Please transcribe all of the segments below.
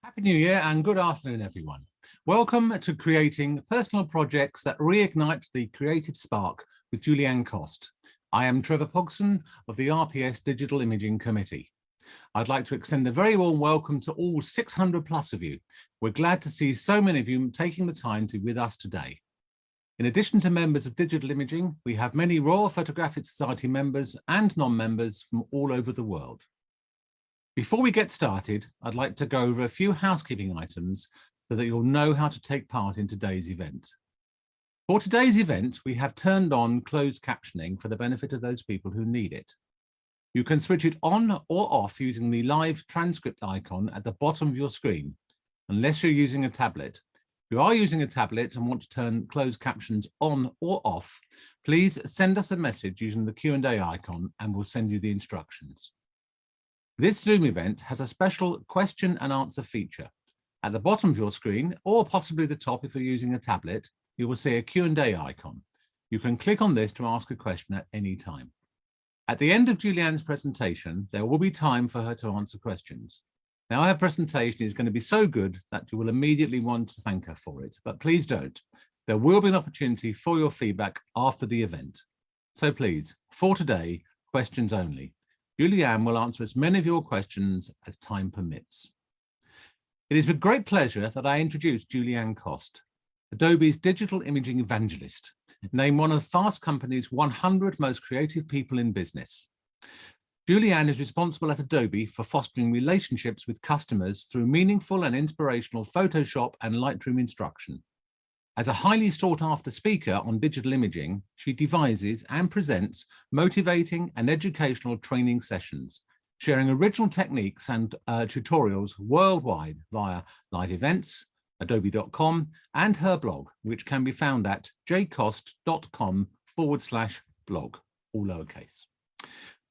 Happy New Year and good afternoon, everyone. Welcome to Creating Personal Projects that Reignite the Creative Spark with Julieanne Kost. I am Trevor Pogson of the RPS Digital Imaging Committee. I'd like to extend a very warm welcome to all 600 plus of you. We're glad to see so many of you taking the time to be with us today. In addition to members of digital imaging, we have many Royal Photographic Society members and non-members from all over the world. Before we get started, I'd like to go over a few housekeeping items so that you'll know how to take part in today's event. For today's event, we have turned on closed captioning for the benefit of those people who need it. You can switch it on or off using the live transcript icon at the bottom of your screen, unless you're using a tablet. If you are using a tablet and want to turn closed captions on or off, please send us a message using the Q&A icon and we'll send you the instructions. This Zoom event has a special question and answer feature. At the bottom of your screen, or possibly the top if you're using a tablet, you will see a Q&A icon. You can click on this to ask a question at any time. At the end of Julieanne's presentation, there will be time for her to answer questions. Now, her presentation is going to be so good that you will immediately want to thank her for it, but please don't. There will be an opportunity for your feedback after the event. So please, for today, questions only. Julieanne will answer as many of your questions as time permits. It is with great pleasure that I introduce Julieanne Kost, Adobe's digital imaging evangelist, named one of Fast Company's 100 most creative people in business. Julieanne is responsible at Adobe for fostering relationships with customers through meaningful and inspirational Photoshop and Lightroom instruction. As a highly sought-after speaker on digital imaging, she devises and presents motivating and educational training sessions, sharing original techniques and tutorials worldwide via live events, adobe.com, and her blog, which can be found at jkost.com/blog, all lowercase.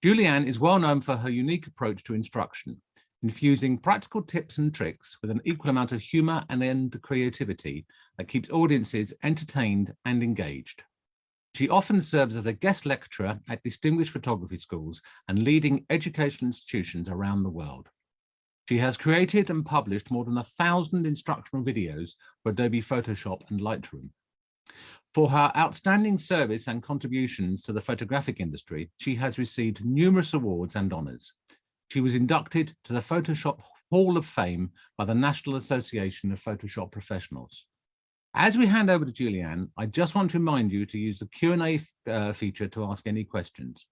Julieanne is well known for her unique approach to instruction, infusing practical tips and tricks with an equal amount of humor and creativity that keeps audiences entertained and engaged. She often serves as a guest lecturer at distinguished photography schools and leading educational institutions around the world. She has created and published more than 1,000 instructional videos for Adobe Photoshop and Lightroom. For her outstanding service and contributions to the photographic industry, she has received numerous awards and honors. She was inducted to the Photoshop Hall of Fame by the National Association of Photoshop Professionals. As we hand over to Julieanne, I just want to remind you to use the Q&A feature to ask any questions.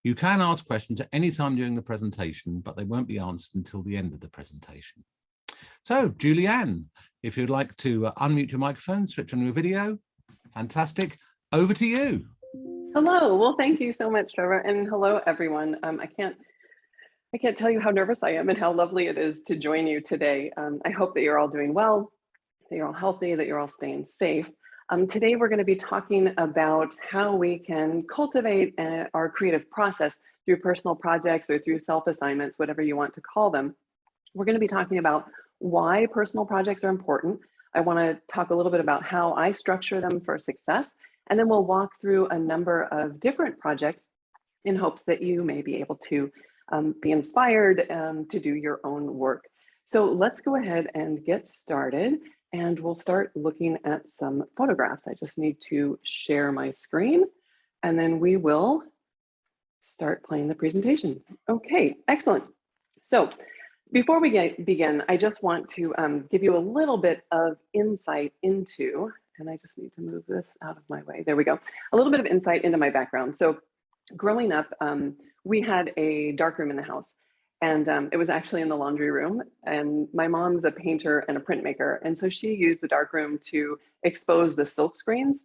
You can ask questions at any time during the presentation, but they won't be answered until the end of the presentation. So, Julieanne, if you'd like to unmute your microphone, switch on your video, fantastic. Over to you. Hello. Well, thank you so much, Trevor, and hello, everyone. I can't tell you how nervous I am and how lovely it is to join you today. I hope that you're all doing well, that you're all healthy, that you're all staying safe. Today, we're going to be talking about how we can cultivate our creative process through personal projects or through self-assignments, whatever you want to call them. We're going to be talking about why personal projects are important. I want to talk a little bit about how I structure them for success, and then we'll walk through a number of different projects in hopes that you may be able to be inspired to do your own work. So let's go ahead and get started, and we'll start looking at some photographs. I just need to share my screen, and then we will start playing the presentation. Okay, excellent. So before we begin, I just want to give you a little bit of insight into, and I just need to move this out of my way. There we go. A little bit of insight into my background. So growing up, we had a darkroom in the house, and it was actually in the laundry room. And my mom's a painter and a printmaker, and so she used the darkroom to expose the silk screens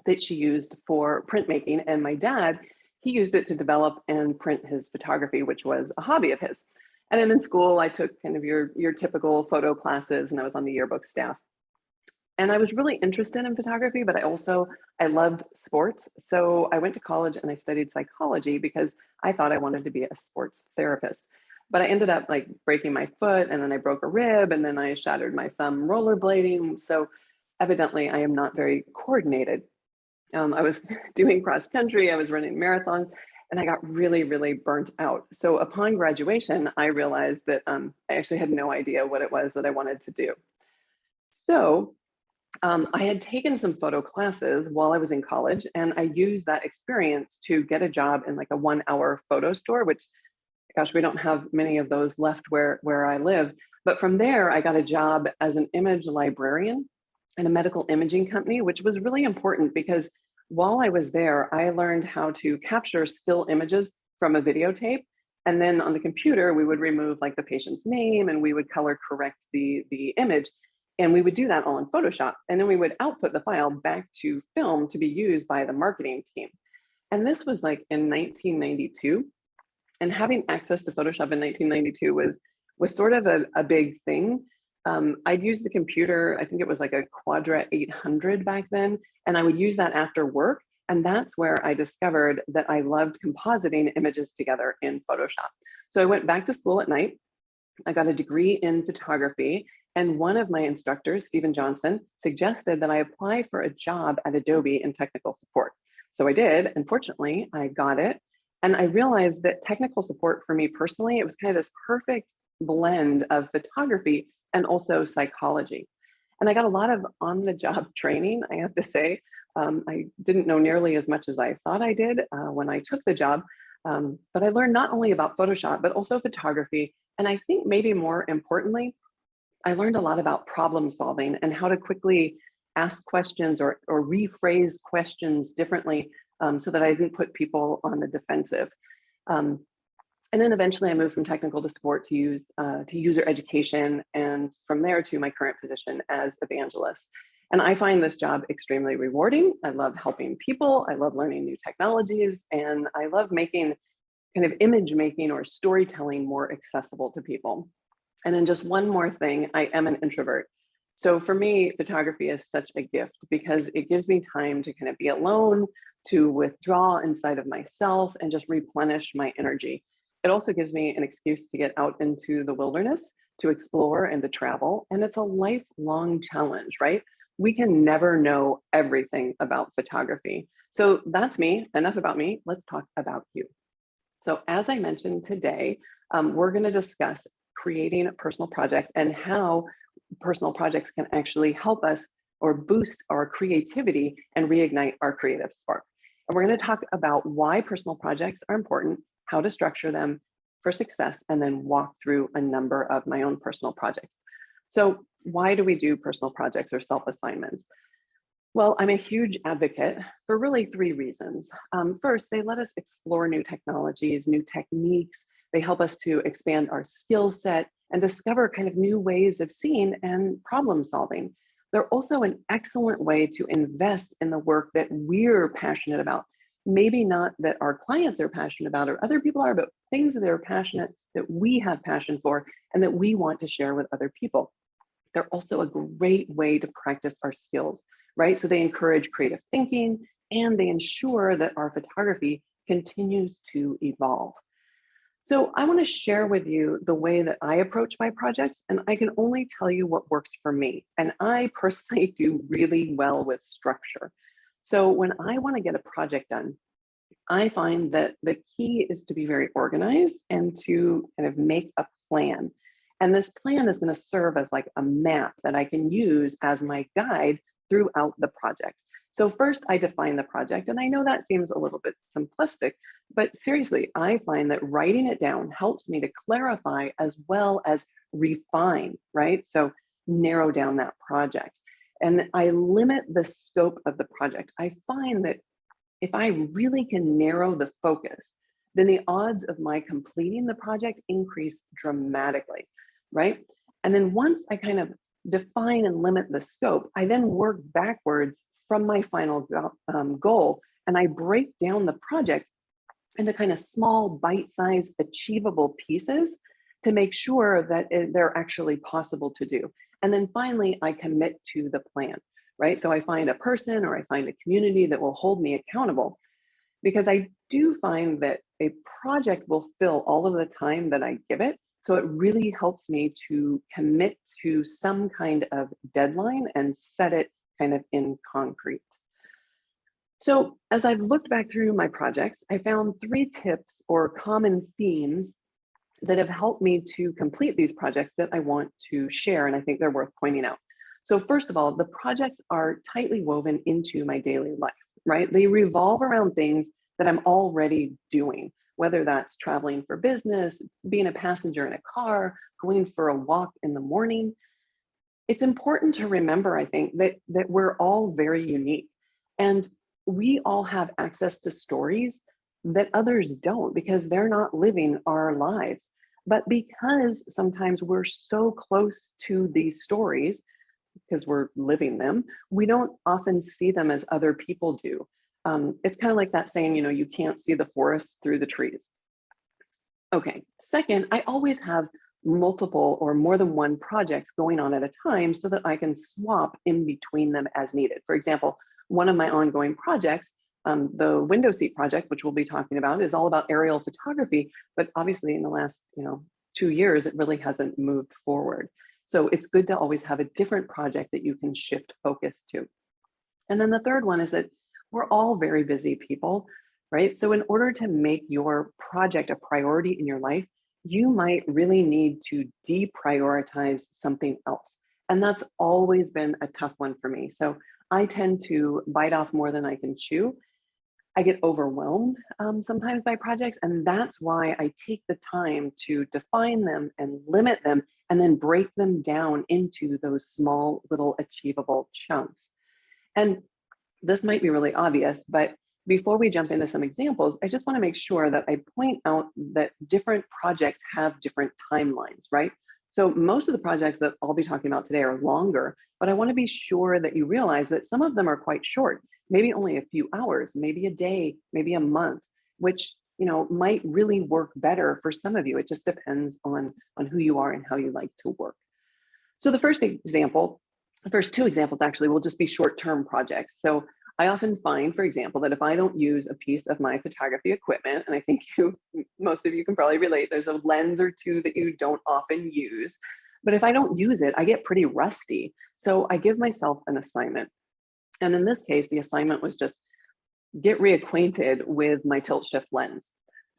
that she used for printmaking. And my dad, he used it to develop and print his photography, which was a hobby of his. And then in school, I took kind of your typical photo classes, and I was on the yearbook staff. And I was really interested in photography, but I loved sports. So I went to college and I studied psychology because I thought I wanted to be a sports therapist. But I ended up like breaking my foot, and then I broke a rib, and then I shattered my thumb rollerblading. So evidently I am not very coordinated. I was doing cross country, I was running marathons, and I got really, really burnt out. So upon graduation, I realized that I actually had no idea what it was that I wanted to do. So I had taken some photo classes while I was in college, and I used that experience to get a job in like a 1-hour photo store, which, gosh, we don't have many of those left where I live. But from there, I got a job as an image librarian in a medical imaging company, which was really important because while I was there, I learned how to capture still images from a videotape. And then on the computer, we would remove like the patient's name and we would color correct the image. And we would do that all in Photoshop. And then we would output the file back to film to be used by the marketing team. And this was like in 1992. And having access to Photoshop in 1992 was sort of a big thing. I'd use the computer, I think it was like a Quadra 800 back then, and I would use that after work. And that's where I discovered that I loved compositing images together in Photoshop. So I went back to school at night. I got a degree in photography, and one of my instructors, Stephen Johnson, suggested that I apply for a job at Adobe in technical support. So I did, and fortunately, I got it. And I realized that technical support for me personally, it was kind of this perfect blend of photography and also psychology. And I got a lot of on-the-job training, I have to say. I didn't know nearly as much as I thought I did when I took the job, but I learned not only about Photoshop, but also photography. And I think maybe more importantly, I learned a lot about problem solving and how to quickly ask questions or rephrase questions differently so that I didn't put people on the defensive. And then eventually I moved from technical to support to user education, and from there to my current position as evangelist. And I find this job extremely rewarding. I love helping people. I love learning new technologies, and I love making kind of image making or storytelling more accessible to people. And then just one more thing, I am an introvert. So for me, photography is such a gift because it gives me time to kind of be alone, to withdraw inside of myself and just replenish my energy. It also gives me an excuse to get out into the wilderness, to explore and to travel. And it's a lifelong challenge, right? We can never know everything about photography. So that's me, enough about me. Let's talk about you. So as I mentioned today, we're going to discuss creating personal projects and how personal projects can actually help us or boost our creativity and reignite our creative spark. And we're going to talk about why personal projects are important, how to structure them for success, and then walk through a number of my own personal projects. So why do we do personal projects or self-assignments? Well, I'm a huge advocate for really 3 reasons. First, they let us explore new technologies, new techniques. They help us to expand our skill set and discover kind of new ways of seeing and problem solving. They're also an excellent way to invest in the work that we're passionate about. Maybe not that our clients are passionate about or other people are, but things that they're passionate, that we have passion for, and that we want to share with other people. They're also a great way to practice our skills, right? So they encourage creative thinking and they ensure that our photography continues to evolve. So I want to share with you the way that I approach my projects, and I can only tell you what works for me. And I personally do really well with structure. So when I want to get a project done, I find that the key is to be very organized and to kind of make a plan. And this plan is going to serve as like a map that I can use as my guide throughout the project. So first I define the project, and I know that seems a little bit simplistic, but seriously, I find that writing it down helps me to clarify as well as refine, right? So narrow down that project. And I limit the scope of the project. I find that if I really can narrow the focus, then the odds of my completing the project increase dramatically, right? And then once I kind of define and limit the scope, I then work backwards from my final goal, and I break down the project into kind of small, bite-sized, achievable pieces to make sure that they're actually possible to do. And then finally, I commit to the plan, right? So I find a person or I find a community that will hold me accountable, because I do find that a project will fill all of the time that I give it. So it really helps me to commit to some kind of deadline and set it kind of in concrete. So as I've looked back through my projects, I found 3 tips or common themes that have helped me to complete these projects that I want to share, and I think they're worth pointing out. So first of all, the projects are tightly woven into my daily life, right? They revolve around things that I'm already doing, whether that's traveling for business, being a passenger in a car, going for a walk in the morning. It's important to remember, I think, that we're all very unique, and we all have access to stories that others don't because they're not living our lives. But because sometimes we're so close to these stories because we're living them, we don't often see them as other people do. It's kind of like that saying, you can't see the forest through the trees. Okay, second, I always have multiple or more than one projects going on at a time so that I can swap in between them as needed. For example, one of my ongoing projects, the window seat project, which we'll be talking about, is all about aerial photography, but obviously in the last 2 years, it really hasn't moved forward. So it's good to always have a different project that you can shift focus to. And then the third one is that we're all very busy people, right? So in order to make your project a priority in your life, you might really need to deprioritize something else. And that's always been a tough one for me. So I tend to bite off more than I can chew. I get overwhelmed sometimes by projects, and that's why I take the time to define them and limit them and then break them down into those small little achievable chunks. And this might be really obvious, but before we jump into some examples, I just want to make sure that I point out that different projects have different timelines, right? So most of the projects that I'll be talking about today are longer, but I want to be sure that you realize that some of them are quite short, maybe only a few hours, maybe a day, maybe a month, which might really work better for some of you. It just depends on who you are and how you like to work. So the first two examples actually will just be short-term projects. So I often find, for example, that if I don't use a piece of my photography equipment, and I think most of you can probably relate, there's a lens or two that you don't often use. But if I don't use it, I get pretty rusty. So I give myself an assignment. And in this case, the assignment was just get reacquainted with my tilt shift lens.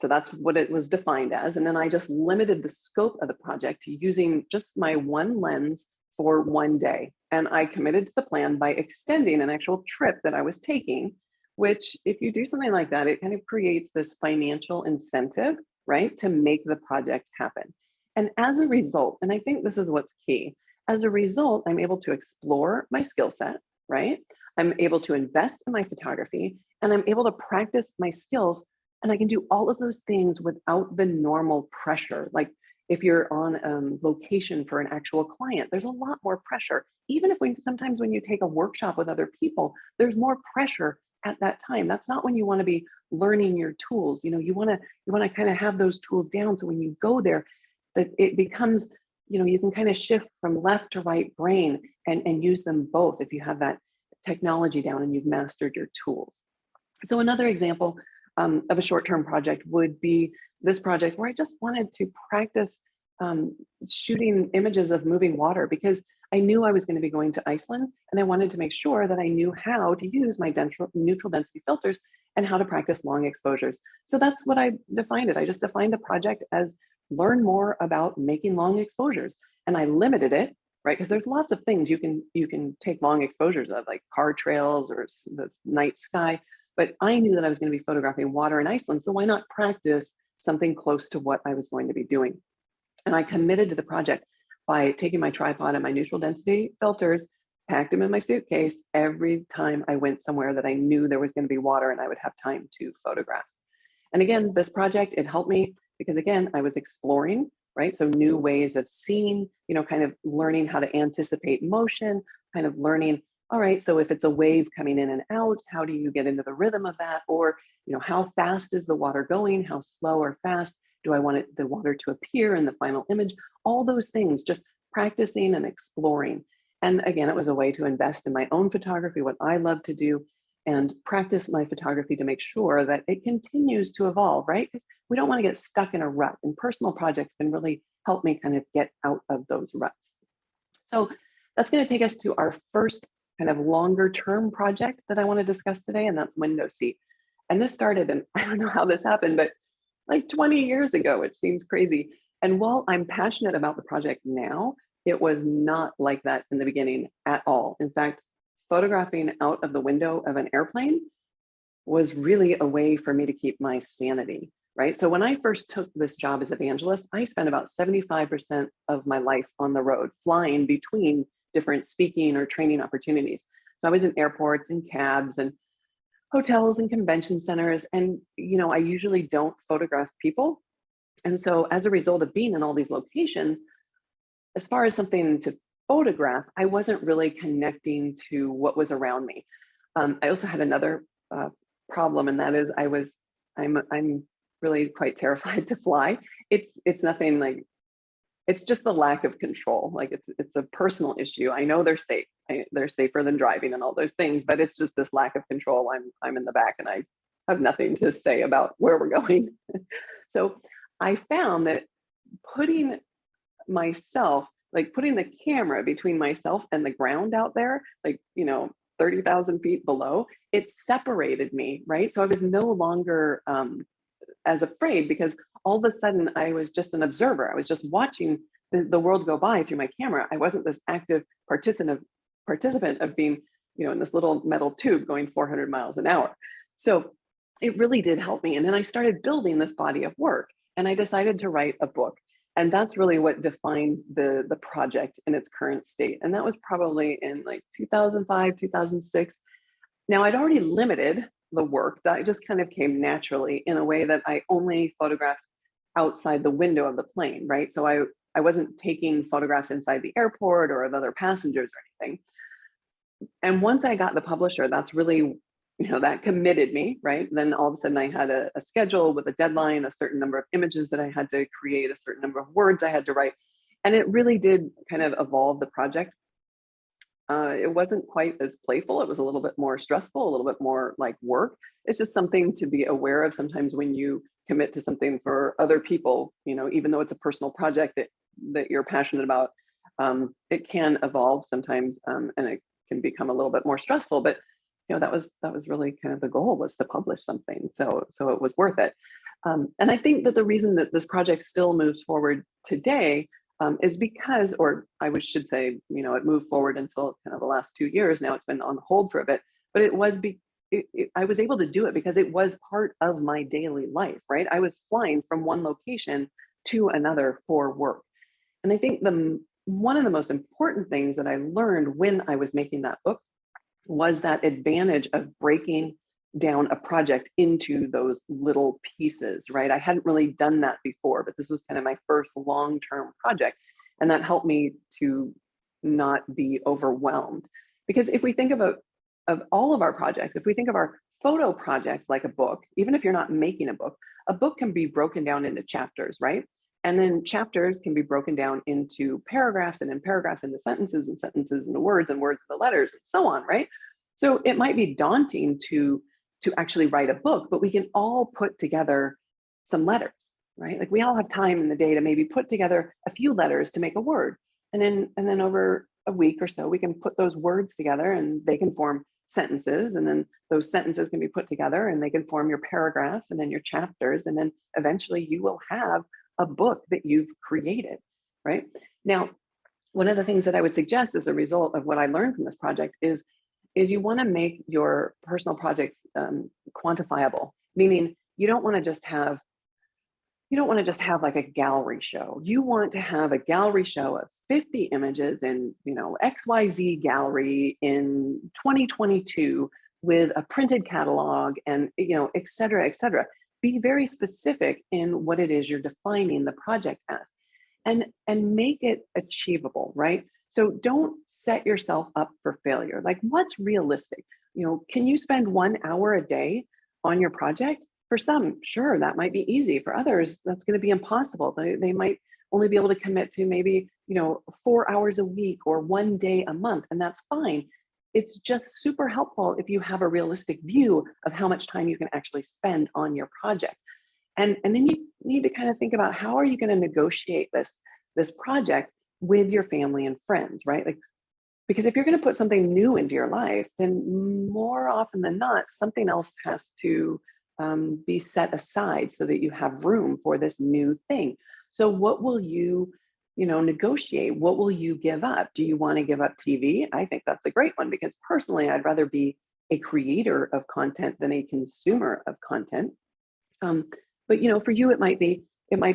So that's what it was defined as. And then I just limited the scope of the project to using just my one lens for one day. And I committed to the plan by extending an actual trip that I was taking, which if you do something like that, it kind of creates this financial incentive, right, to make the project happen. And as a result, and I think this is what's key, as a result, I'm able to explore my skill set, right? I'm able to invest in my photography, and I'm able to practice my skills. And I can do all of those things without the normal pressure. Like if you're on location for an actual client, there's a lot more pressure. Even if sometimes when you take a workshop with other people, there's more pressure at that time. That's not when you want to be learning your tools. You want to kind of have those tools down. So when you go there, that it becomes, you can kind of shift from left to right brain and use them both if you have that technology down and you've mastered your tools. So another example of a short-term project would be this project where I just wanted to practice shooting images of moving water because I knew I was going to be going to Iceland, and I wanted to make sure that I knew how to use my neutral density filters and how to practice long exposures. So that's what I defined it. I just defined the project as learn more about making long exposures, and I limited it, right? Because there's lots of things you can take long exposures of, like car trails or the night sky. But I knew that I was going to be photographing water in Iceland, so why not practice something close to what I was going to be doing? And I committed to the project by taking my tripod and my neutral density filters, packed them in my suitcase every time I went somewhere that I knew there was going to be water and I would have time to photograph. And again, this project, it helped me because again, I was exploring, right? So new ways of seeing, kind of learning how to anticipate motion, kind of learning, all right, so if it's a wave coming in and out, how do you get into the rhythm of that? Or, how fast is the water going? How slow or fast do I want the water to appear in the final image? All those things, just practicing and exploring. And again, it was a way to invest in my own photography, what I love to do, and practice my photography to make sure that it continues to evolve, right? Because we don't want to get stuck in a rut, and personal projects can really help me kind of get out of those ruts. So that's going to take us to our first kind of longer term project that I want to discuss today, and that's window seat. And this started, and I don't know how this happened, but like 20 years ago, which seems crazy. And while I'm passionate about the project now, it was not like that in the beginning at all. In fact, photographing out of the window of an airplane was really a way for me to keep my sanity, right? So when I first took this job as evangelist, I spent about 75% of my life on the road, flying between different speaking or training opportunities. So I was in airports and cabs and hotels and convention centers. And, I usually don't photograph people. And so as a result of being in all these locations, as far as something to photograph, I wasn't really connecting to what was around me. I also had another problem, and that is I'm really quite terrified to fly. It's nothing like, it's just the lack of control. Like it's a personal issue. I know they're safe. They're safer than driving and all those things, but it's just this lack of control. I'm in the back and I have nothing to say about where we're going. So I found that putting putting the camera between myself and the ground out there, 30,000 feet below, it separated me, right? So I was no longer as afraid, because all of a sudden I was just an observer. I was just watching the world go by through my camera. I wasn't this active participant of being, in this little metal tube going 400 miles an hour. So it really did help me. And then I started building this body of work, and I decided to write a book. And that's really what defined the project in its current state. And that was probably in like 2005, 2006. Now I'd already limited the work. That just kind of came naturally in a way that I only photographed outside the window of the plane, right? So I wasn't taking photographs inside the airport or of other passengers or anything. And once I got the publisher, that's really, that committed me, right? Then all of a sudden I had a schedule with a deadline, a certain number of images that I had to create, a certain number of words I had to write. And it really did kind of evolve the project. It wasn't quite as playful. It was a little bit more stressful, a little bit more like work. It's just something to be aware of sometimes when you commit to something for other people, even though it's a personal project that you're passionate about, it can evolve sometimes, and it can become a little bit more stressful. But that was really kind of the goal, was to publish something. So it was worth it. And I think that the reason that this project still moves forward today is because, or should say, it moved forward until kind of the last 2 years. Now it's been on hold for a bit, but I was able to do it because it was part of my daily life, right? I was flying from one location to another for work. And I think one of the most important things that I learned when I was making that book was that advantage of breaking down a project into those little pieces, right? I hadn't really done that before, but this was kind of my first long-term project. And that helped me to not be overwhelmed. Because if we think of all of our projects, if we think of our photo projects like a book, even if you're not making a book can be broken down into chapters, right? And then chapters can be broken down into paragraphs, and then paragraphs into sentences, and sentences into words, and words into letters, and so on, right? So it might be daunting to actually write a book, but we can all put together some letters, right? Like we all have time in the day to maybe put together a few letters to make a word. And then over a week or so, we can put those words together and they can form sentences. And then those sentences can be put together and they can form your paragraphs and then your chapters. And then eventually you will have a book that you've created, right? Now, one of the things that I would suggest as a result of what I learned from this project is you want to make your personal projects quantifiable, meaning you don't want to just have like a gallery show. You want to have a gallery show of 50 images in, XYZ gallery in 2022 with a printed catalog and, et cetera, et cetera. Be very specific in what it is you're defining the project as, and make it achievable, right? So don't set yourself up for failure. Like, what's realistic? Can you spend 1 hour a day on your project? For some, sure, that might be easy. For others, that's going to be impossible. They might only be able to commit to maybe, 4 hours a week or 1 day a month, and that's fine. It's just super helpful if you have a realistic view of how much time you can actually spend on your project. And then you need to kind of think about, how are you going to negotiate this project with your family and friends, right? Like, Because if you're going to put something new into your life, then more often than not, something else has to be set aside so that you have room for this new thing. So what will you, negotiate? What will you give up? Do you want to give up TV? I think that's a great one, because personally, I'd rather be a creator of content than a consumer of content. But for you, it might be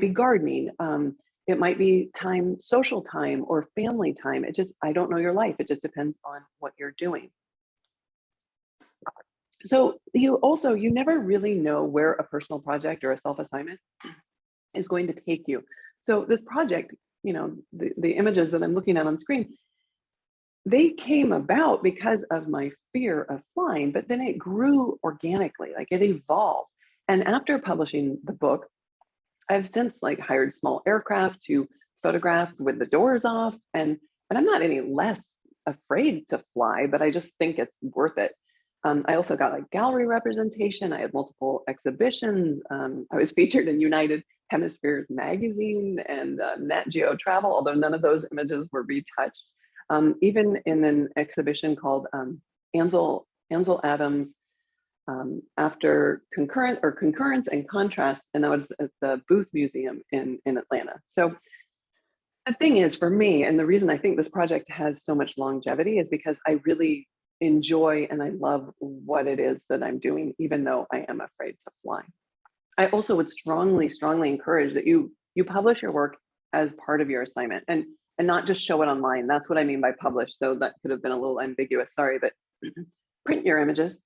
gardening. It might be time, social time, or family time. I don't know your life. It just depends on what you're doing. So you never really know where a personal project or a self-assignment is going to take you. So this project, the images that I'm looking at on screen, they came about because of my fear of flying, but then it grew organically, like it evolved. And after publishing the book, I've since hired small aircraft to photograph with the doors off, and I'm not any less afraid to fly, but I just think it's worth it. I also got gallery representation. I had multiple exhibitions. I was featured in United Hemispheres magazine and Nat Geo Travel, although none of those images were retouched. Even in an exhibition called Ansel Adams after Concurrence and Contrast, and that was at the Booth Museum in Atlanta. So the thing is, for me, and the reason I think this project has so much longevity is because I really enjoy and I love what it is that I'm doing, even though I am afraid to fly. I also would strongly encourage that you publish your work as part of your assignment, and not just show it online. That's what I mean by publish. So that could have been a little ambiguous, sorry, but print your images.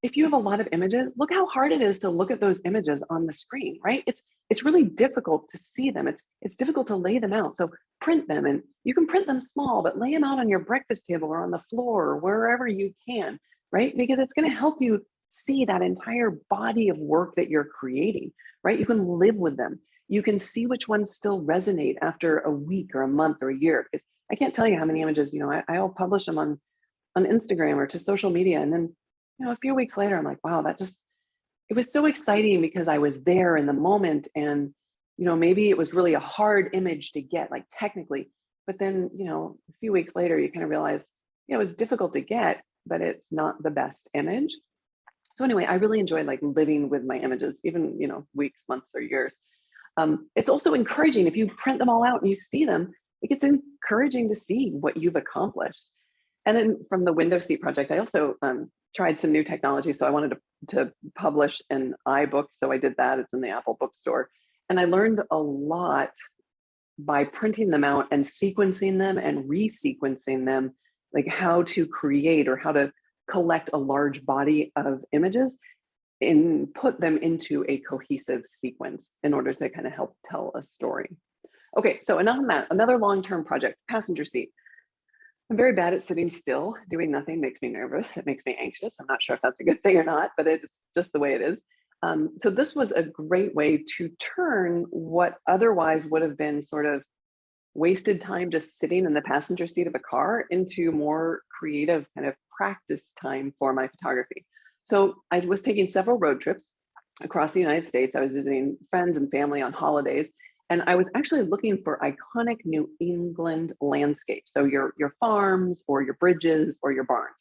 If you have a lot of images, look how hard it is to look at those images on the screen, right? It's really difficult to see them. It's difficult to lay them out. So print them, and you can print them small, but lay them out on your breakfast table or on the floor or wherever you can, right? Because it's going to help you see that entire body of work that you're creating, right? You can live with them. You can see which ones still resonate after a week or a month or a year. Because I can't tell you how many images, I'll publish them on Instagram or to social media, and then a few weeks later, I'm like, wow, it was so exciting because I was there in the moment. And, maybe it was really a hard image to get, technically, but then, a few weeks later, you kind of realize, it was difficult to get, but it's not the best image. So anyway, I really enjoy living with my images, even, weeks, months, or years. It's also encouraging if you print them all out and you see them, it's encouraging to see what you've accomplished. And then from the window seat project, I also tried some new technology. So I wanted to publish an iBook. So I did that. It's in the Apple bookstore. And I learned a lot by printing them out and sequencing them and resequencing them, how to create or how to collect a large body of images and put them into a cohesive sequence in order to kind of help tell a story. Okay, so enough on that. Another long-term project, passenger seat. I'm very bad at sitting still. Doing nothing makes me nervous. It makes me anxious. I'm not sure if that's a good thing or not, but it's just the way it is. So this was a great way to turn what otherwise would have been sort of wasted time just sitting in the passenger seat of a car into more creative kind of practice time for my photography. So I was taking several road trips across the United States. I was visiting friends and family on holidays. And I was actually looking for iconic New England landscapes. So your farms or your bridges or your barns.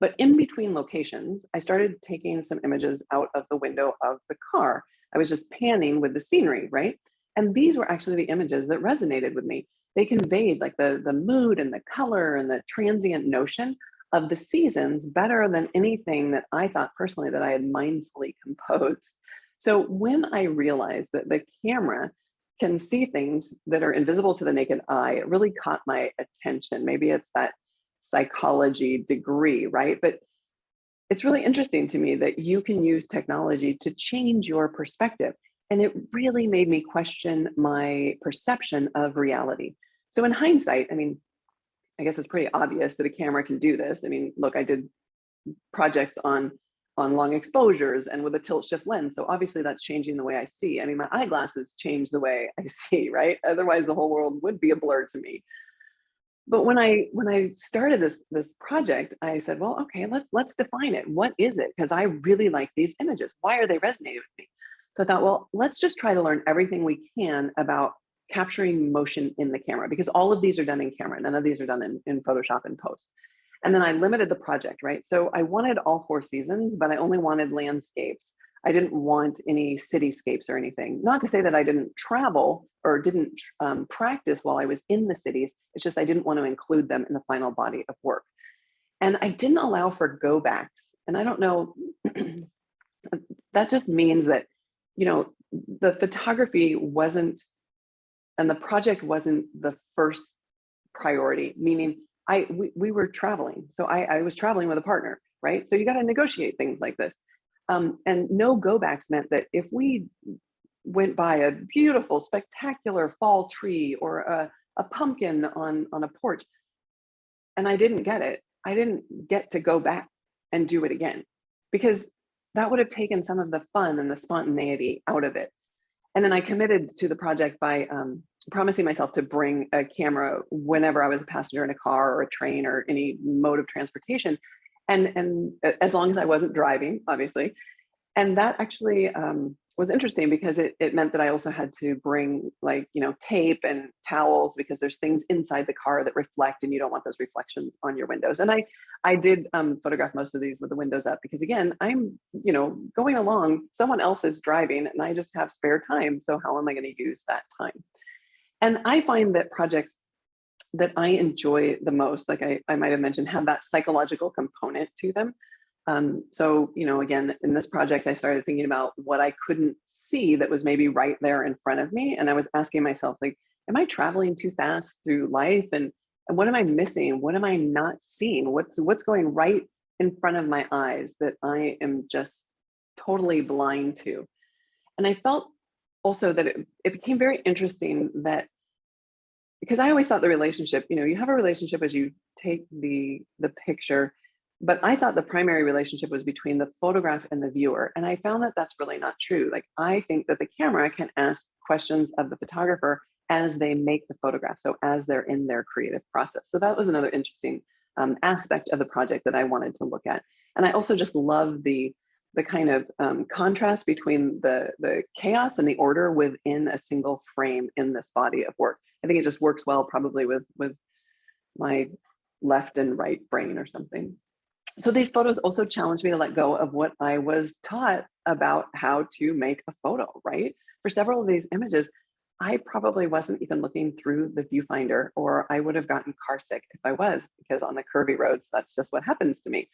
But in between locations, I started taking some images out of the window of the car. I was just panning with the scenery, right? And these were actually the images that resonated with me. They conveyed the mood and the color and the transient notion of the seasons better than anything that I thought personally that I had mindfully composed. So when I realized that the camera can see things that are invisible to the naked eye, it really caught my attention. Maybe it's that psychology degree, right? But it's really interesting to me that you can use technology to change your perspective. And it really made me question my perception of reality. So in hindsight, I guess it's pretty obvious that a camera can do this. Look, I did projects on long exposures and with a tilt shift lens. So obviously that's changing the way I see. My eyeglasses change the way I see, right? Otherwise the whole world would be a blur to me. But when I started this project, I said, well, okay, let's define it. What is it? Because I really like these images. Why are they resonating with me? So I thought, well, let's just try to learn everything we can about capturing motion in the camera, because all of these are done in camera. None of these are done in Photoshop and post. And then I limited the project, right? So I wanted all 4 seasons, but I only wanted landscapes. I didn't want any cityscapes or anything. Not to say that I didn't travel or didn't practice while I was in the cities. It's just I didn't want to include them in the final body of work. And I didn't allow for go backs. And I don't know, that just means that, you know, the photography wasn't, and the project wasn't the first priority, meaning we were traveling. So I was traveling with a partner, right? So you got to negotiate things like this. And no go backs meant that if we went by a beautiful, spectacular fall tree or a pumpkin on a porch, and I didn't get it, I didn't get to go back and do it again, because that would have taken some of the fun and the spontaneity out of it. And then I committed to the project by promising myself to bring a camera whenever I was a passenger in a car or a train or any mode of transportation. And as long as I wasn't driving, obviously. And that actually was interesting, because it meant that I also had to bring, like, you know, tape and towels, because there's things inside the car that reflect and you don't want those reflections on your windows. And I did photograph most of these with the windows up, because again, I'm, you know, going along, someone else is driving and I just have spare time. So how am I going to use that time? And I find that projects that I enjoy the most, like I might have mentioned, have that psychological component to them. So, you know, again, in this project, I started thinking about what I couldn't see that was maybe right there in front of me. And I was asking myself, like, am I traveling too fast through life? And what am I missing? What am I not seeing? What's going right in front of my eyes that I am just totally blind to? And I felt also that it became very interesting that, because I always thought the relationship, you know, you have a relationship as you take the picture, but I thought the primary relationship was between the photograph and the viewer. And I found that that's really not true. Like, I think that the camera can ask questions of the photographer as they make the photograph. So as they're in their creative process. So that was another interesting aspect of the project that I wanted to look at. And I also just love the kind of contrast between the chaos and the order within a single frame in this body of work. I think it just works well probably with my left and right brain or something. So these photos also challenged me to let go of what I was taught about how to make a photo, right? For several of these images, I probably wasn't even looking through the viewfinder, or I would have gotten car sick if I was, because on the curvy roads, that's just what happens to me.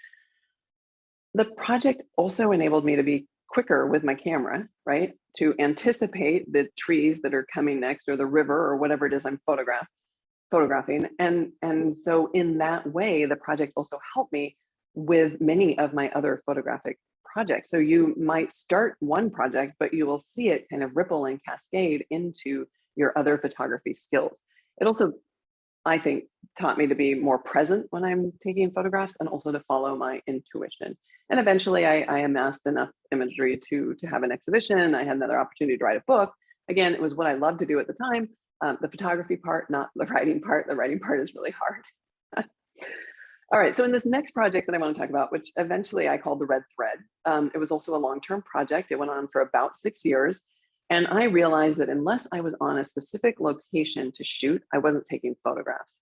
The project also enabled me to be quicker with my camera, right? To anticipate the trees that are coming next, or the river, or whatever it is I'm photographing. And so in that way, the project also helped me with many of my other photographic projects. So you might start one project, but you will see it kind of ripple and cascade into your other photography skills. It also, I think, taught me to be more present when I'm taking photographs, and also to follow my intuition. And eventually I amassed enough imagery to have an exhibition. I had another opportunity to write a book. Again, it was what I loved to do at the time. The photography part, not the writing part. The writing part is really hard. All right, so in this next project that I want to talk about, which eventually I called the Red Thread, it was also a long-term project. It went on for about 6 years. And I realized that unless I was on a specific location to shoot, I wasn't taking photographs.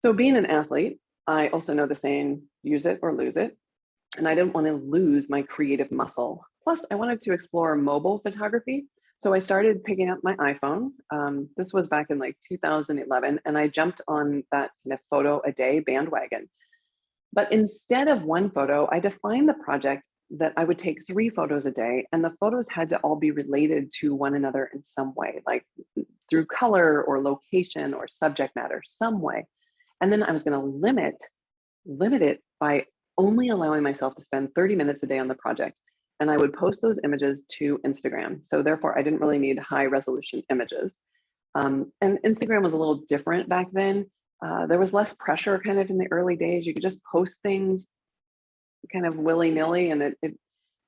So being an athlete, I also know the saying, use it or lose it. And I didn't want to lose my creative muscle. Plus, I wanted to explore mobile photography. So I started picking up my iPhone. This was back in like 2011, and I jumped on that kind of photo a day bandwagon. But instead of one photo, I defined the project that I would take 3 photos a day, and the photos had to all be related to one another in some way, like through color or location or subject matter, some way. And then I was going to limit it by only allowing myself to spend 30 minutes a day on the project. And I would post those images to Instagram. So therefore, I didn't really need high resolution images. And Instagram was a little different back then. There was less pressure kind of in the early days. You could just post things kind of willy-nilly. And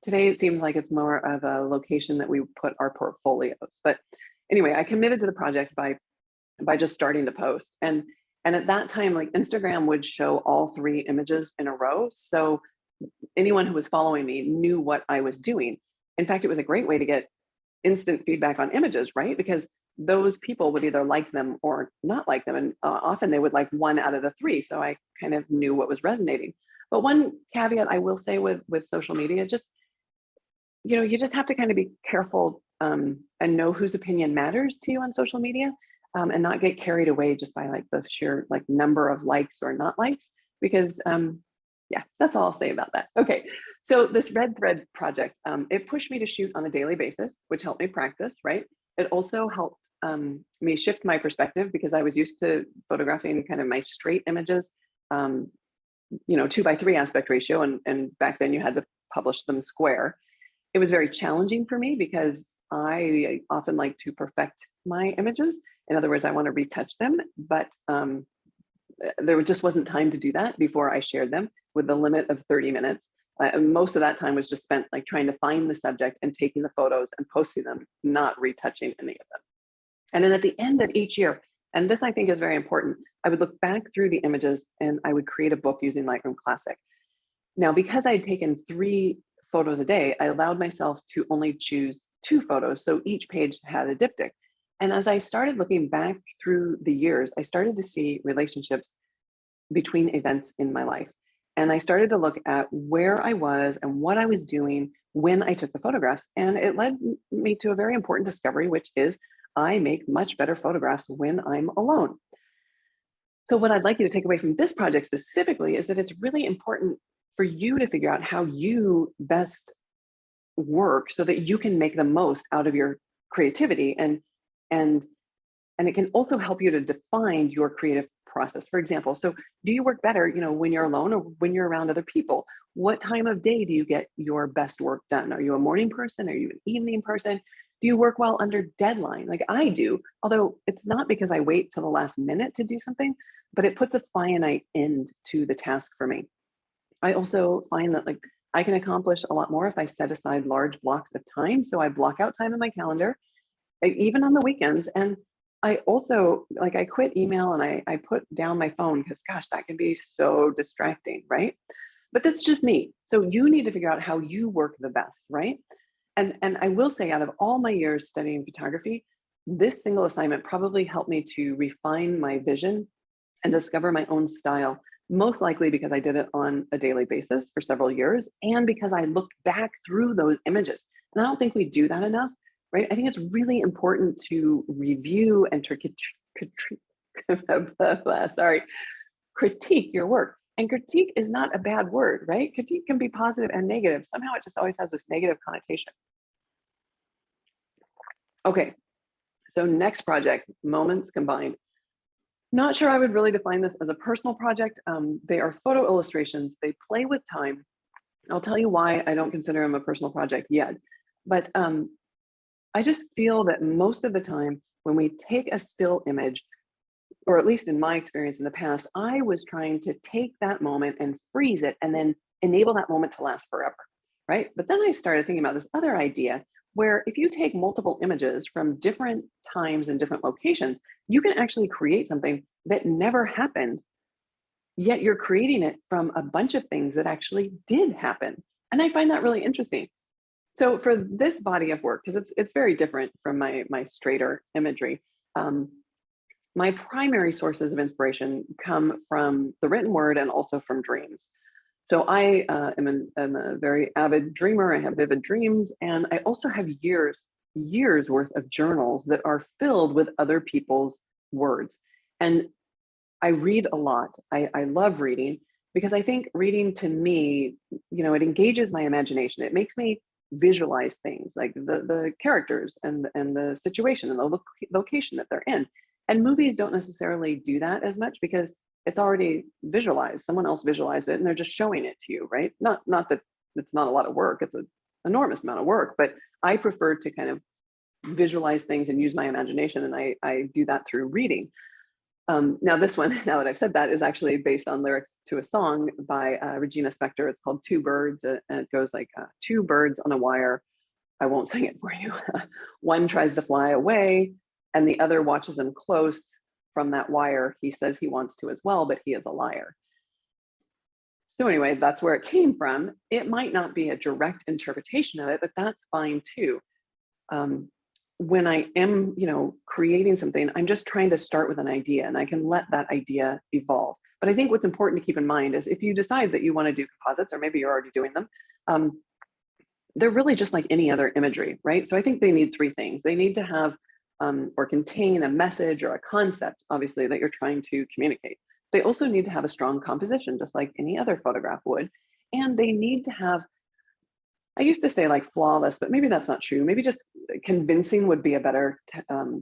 today it seems like it's more of a location that we put our portfolios. But anyway, I committed to the project by just starting to post. And at that time, like, Instagram would show all 3 images in a row. So anyone who was following me knew what I was doing. In fact, it was a great way to get instant feedback on images, right? Because those people would either like them or not like them. And often they would like 1 out of the 3. So I kind of knew what was resonating. But one caveat I will say with social media, just, you just have to kind of be careful and know whose opinion matters to you on social media, and not get carried away just by like the sheer like number of likes or not likes, because yeah, that's all I'll say about that. Okay, so this red thread project, it pushed me to shoot on a daily basis, which helped me practice, right? It also helped me shift my perspective, because I was used to photographing kind of my straight images, 2:3 aspect ratio, and back then you had to publish them square. It was very challenging for me because I often like to perfect my images. In other words, I want to retouch them, but there just wasn't time to do that before I shared them with the limit of 30 minutes. Most of that time was just spent like trying to find the subject and taking the photos and posting them, not retouching any of them. And then at the end of each year, and this I think is very important, I would look back through the images and I would create a book using Lightroom Classic. Now, because I had taken 3 photos a day, I allowed myself to only choose 2 photos. So each page had a diptych. And as I started looking back through the years, I started to see relationships between events in my life. And I started to look at where I was and what I was doing when I took the photographs. And it led me to a very important discovery, which is I make much better photographs when I'm alone. So what I'd like you to take away from this project specifically is that it's really important for you to figure out how you best work so that you can make the most out of your creativity, and it can also help you to define your creative process. For example, so do you work better, when you're alone or when you're around other people? What time of day do you get your best work done? Are you a morning person? Are you an evening person? Do you work well under deadline? Like I do, although it's not because I wait till the last minute to do something, but it puts a finite end to the task for me. I also find that like I can accomplish a lot more if I set aside large blocks of time. So I block out time in my calendar, even on the weekends. And I also, like, I quit email and I put down my phone because gosh, that can be so distracting, right? But that's just me. So you need to figure out how you work the best, right? And I will say, out of all my years studying photography, this single assignment probably helped me to refine my vision and discover my own style, most likely because I did it on a daily basis for several years and because I looked back through those images. And I don't think we do that enough, right? I think it's really important to review and to critique your work. And critique is not a bad word, right? Critique can be positive and negative. Somehow it just always has this negative connotation. Okay, so next project, Moments Combined. Not sure I would really define this as a personal project. They are photo illustrations. They play with time. I'll tell you why I don't consider them a personal project yet. But I just feel that most of the time when we take a still image, or at least in my experience in the past, I was trying to take that moment and freeze it and then enable that moment to last forever, right? But then I started thinking about this other idea where if you take multiple images from different times and different locations, you can actually create something that never happened, yet you're creating it from a bunch of things that actually did happen. And I find that really interesting. So for this body of work, because it's very different from my straighter imagery, my primary sources of inspiration come from the written word and also from dreams. So I am a very avid dreamer. I have vivid dreams, and I also have years worth of journals that are filled with other people's words. And I read a lot. I love reading because I think reading to me, it engages my imagination. It makes me visualize things like the characters and the situation and the location that they're in. And movies don't necessarily do that as much because it's already visualized. Someone else visualized it and they're just showing it to you, right? Not that it's not a lot of work, it's an enormous amount of work, but I prefer to kind of visualize things and use my imagination, and I do that through reading. Now this one, now that I've said that, is actually based on lyrics to a song by Regina Spektor. It's called Two Birds, and it goes like, 2 birds on a wire. I won't sing it for you. One tries to fly away and the other watches him close from that wire. He says he wants to as well, but he is a liar. So anyway, that's where it came from. It might not be a direct interpretation of it, but that's fine too. when I am, creating something, I'm just trying to start with an idea and I can let that idea evolve. But I think what's important to keep in mind is if you decide that you want to do composites, or maybe you're already doing them, they're really just like any other imagery, right? So I think they need three things. They need to have or contain a message or a concept, obviously, that you're trying to communicate. They also need to have a strong composition, just like any other photograph would. And they need to have, I used to say like flawless, but maybe that's not true. Maybe just convincing would be a better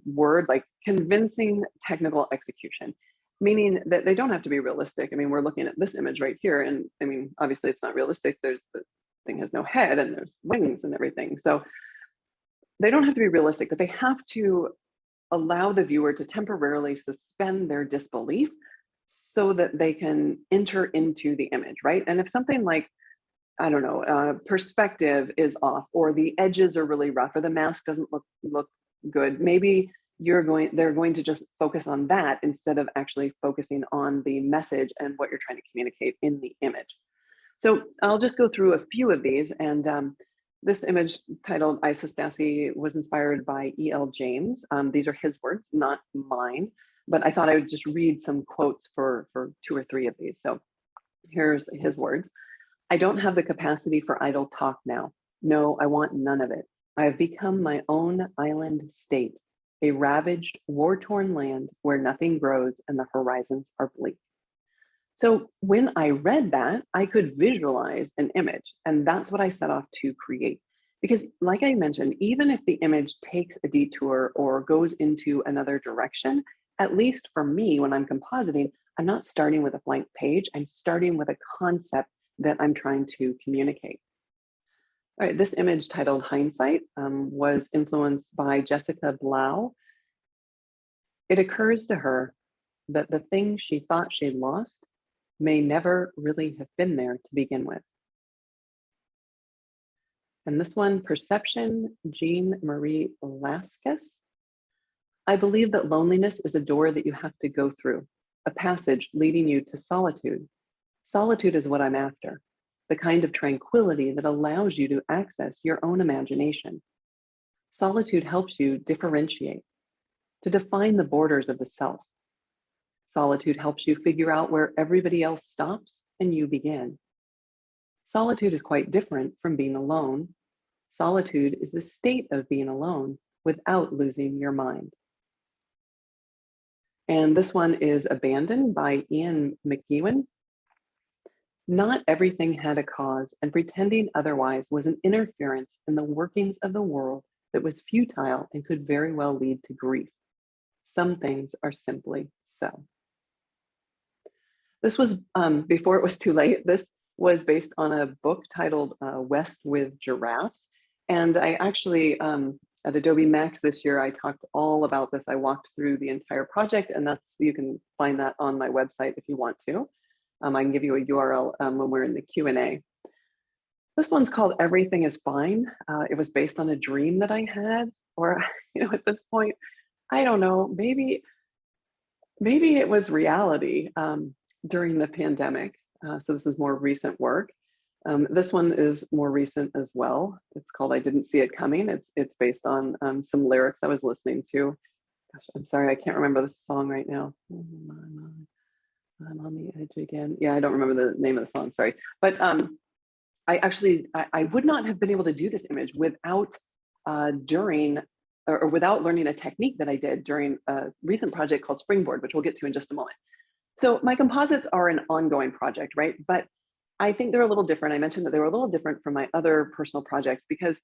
word, like convincing technical execution, meaning that they don't have to be realistic. I mean, we're looking at this image right here, and I mean, obviously it's not realistic. The thing has no head and there's wings and everything. So they don't have to be realistic, but they have to allow the viewer to temporarily suspend their disbelief so that they can enter into the image, right? And if something like, I don't know, perspective is off, or the edges are really rough, or the mask doesn't look good, maybe they're going to just focus on that instead of actually focusing on the message and what you're trying to communicate in the image. So I'll just go through a few of these. And this image titled Isostasy was inspired by E.L. James. These are his words, not mine, but I thought I would just read some quotes for 2 or 3 of these. So here's his words. I don't have the capacity for idle talk now. No, I want none of it. I have become my own island state, a ravaged, war-torn land where nothing grows and the horizons are bleak. So when I read that, I could visualize an image, and that's what I set off to create. Because like I mentioned, even if the image takes a detour or goes into another direction, at least for me, when I'm compositing, I'm not starting with a blank page. I'm starting with a concept that I'm trying to communicate. All right, this image titled Hindsight was influenced by Jessica Blau. It occurs to her that the thing she thought she lost may never really have been there to begin with. And this one, Perception, Jean Marie Laskus. I believe that loneliness is a door that you have to go through, a passage leading you to solitude. Solitude is what I'm after, the kind of tranquility that allows you to access your own imagination. Solitude helps you differentiate, to define the borders of the self. Solitude helps you figure out where everybody else stops and you begin. Solitude is quite different from being alone. Solitude is the state of being alone without losing your mind. And this one is Abandoned by Ian McEwan. Not everything had a cause, and pretending otherwise was an interference in the workings of the world that was futile and could very well lead to grief. Some things are simply so. This was, before it was too late, this was based on a book titled West with Giraffes. And I actually, at Adobe Max this year, I talked all about this. I walked through the entire project, and you can find that on my website if you want to. I can give you a URL when we're in the Q&A. This one's called Everything is Fine. It was based on a dream that I had, or at this point, I don't know, maybe it was reality during the pandemic. So this is more recent work. This one is more recent as well. It's called I Didn't See It Coming. It's based on some lyrics I was listening to. Gosh, I'm sorry, I can't remember the song right now. I'm on the edge again. Yeah, I don't remember the name of the song, sorry. But I would not have been able to do this image without without learning a technique that I did during a recent project called Springboard, which we'll get to in just a moment. So my composites are an ongoing project, right? But I think they're a little different. I mentioned that they were a little different from my other personal projects because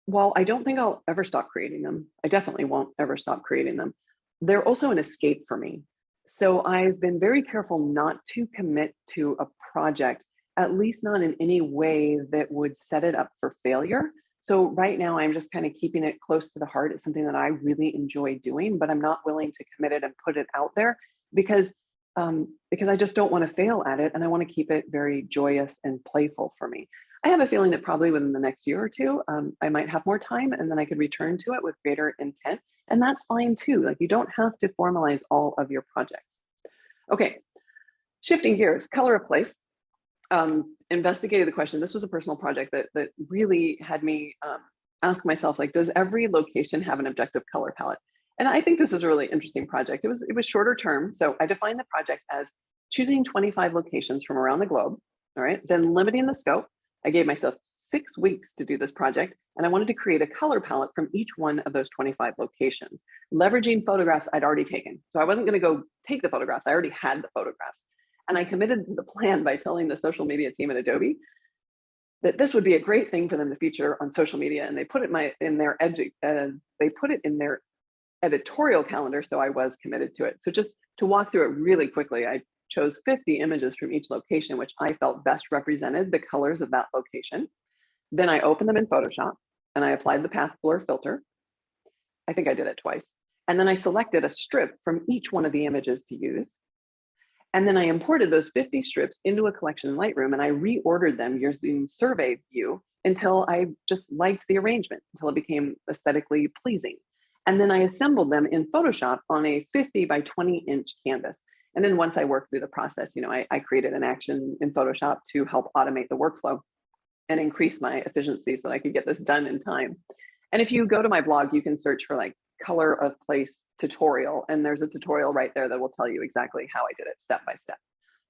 while I don't think I'll ever stop creating them, I definitely won't ever stop creating them, they're also an escape for me. So I've been very careful not to commit to a project, at least not in any way that would set it up for failure. So right now I'm just kind of keeping it close to the heart. It's something that I really enjoy doing, but I'm not willing to commit it and put it out there because I just don't want to fail at it. And I want to keep it very joyous and playful for me. I have a feeling that probably within the next year or two, I might have more time and then I could return to it with greater intent. And that's fine too. Like you don't have to formalize all of your projects. Okay, shifting gears, color of place. Investigated the question. This was a personal project that really had me, ask myself, like, does every location have an objective color palette? And I think this is a really interesting project. It was shorter term. So I defined the project as choosing 25 locations from around the globe, all right? Then limiting the scope. I gave myself 6 weeks to do this project, and I wanted to create a color palette from each one of those 25 locations, leveraging photographs I'd already taken. So I wasn't gonna go take the photographs, I already had the photographs. And I committed to the plan by telling the social media team at Adobe that this would be a great thing for them to feature on social media. And they put it in their editorial calendar, so I was committed to it. So just to walk through it really quickly, I chose 50 images from each location, which I felt best represented the colors of that location. Then I opened them in Photoshop and I applied the path blur filter. I think I did it twice. And then I selected a strip from each one of the images to use. And then I imported those 50 strips into a collection in Lightroom, and I reordered them using survey view until I just liked the arrangement, until it became aesthetically pleasing. And then I assembled them in Photoshop on a 50 by 20 inch canvas. And then once I worked through the process, I created an action in Photoshop to help automate the workflow and increase my efficiency so that I could get this done in time. And if you go to my blog, you can search for like color of place tutorial, and there's a tutorial right there that will tell you exactly how I did it step by step.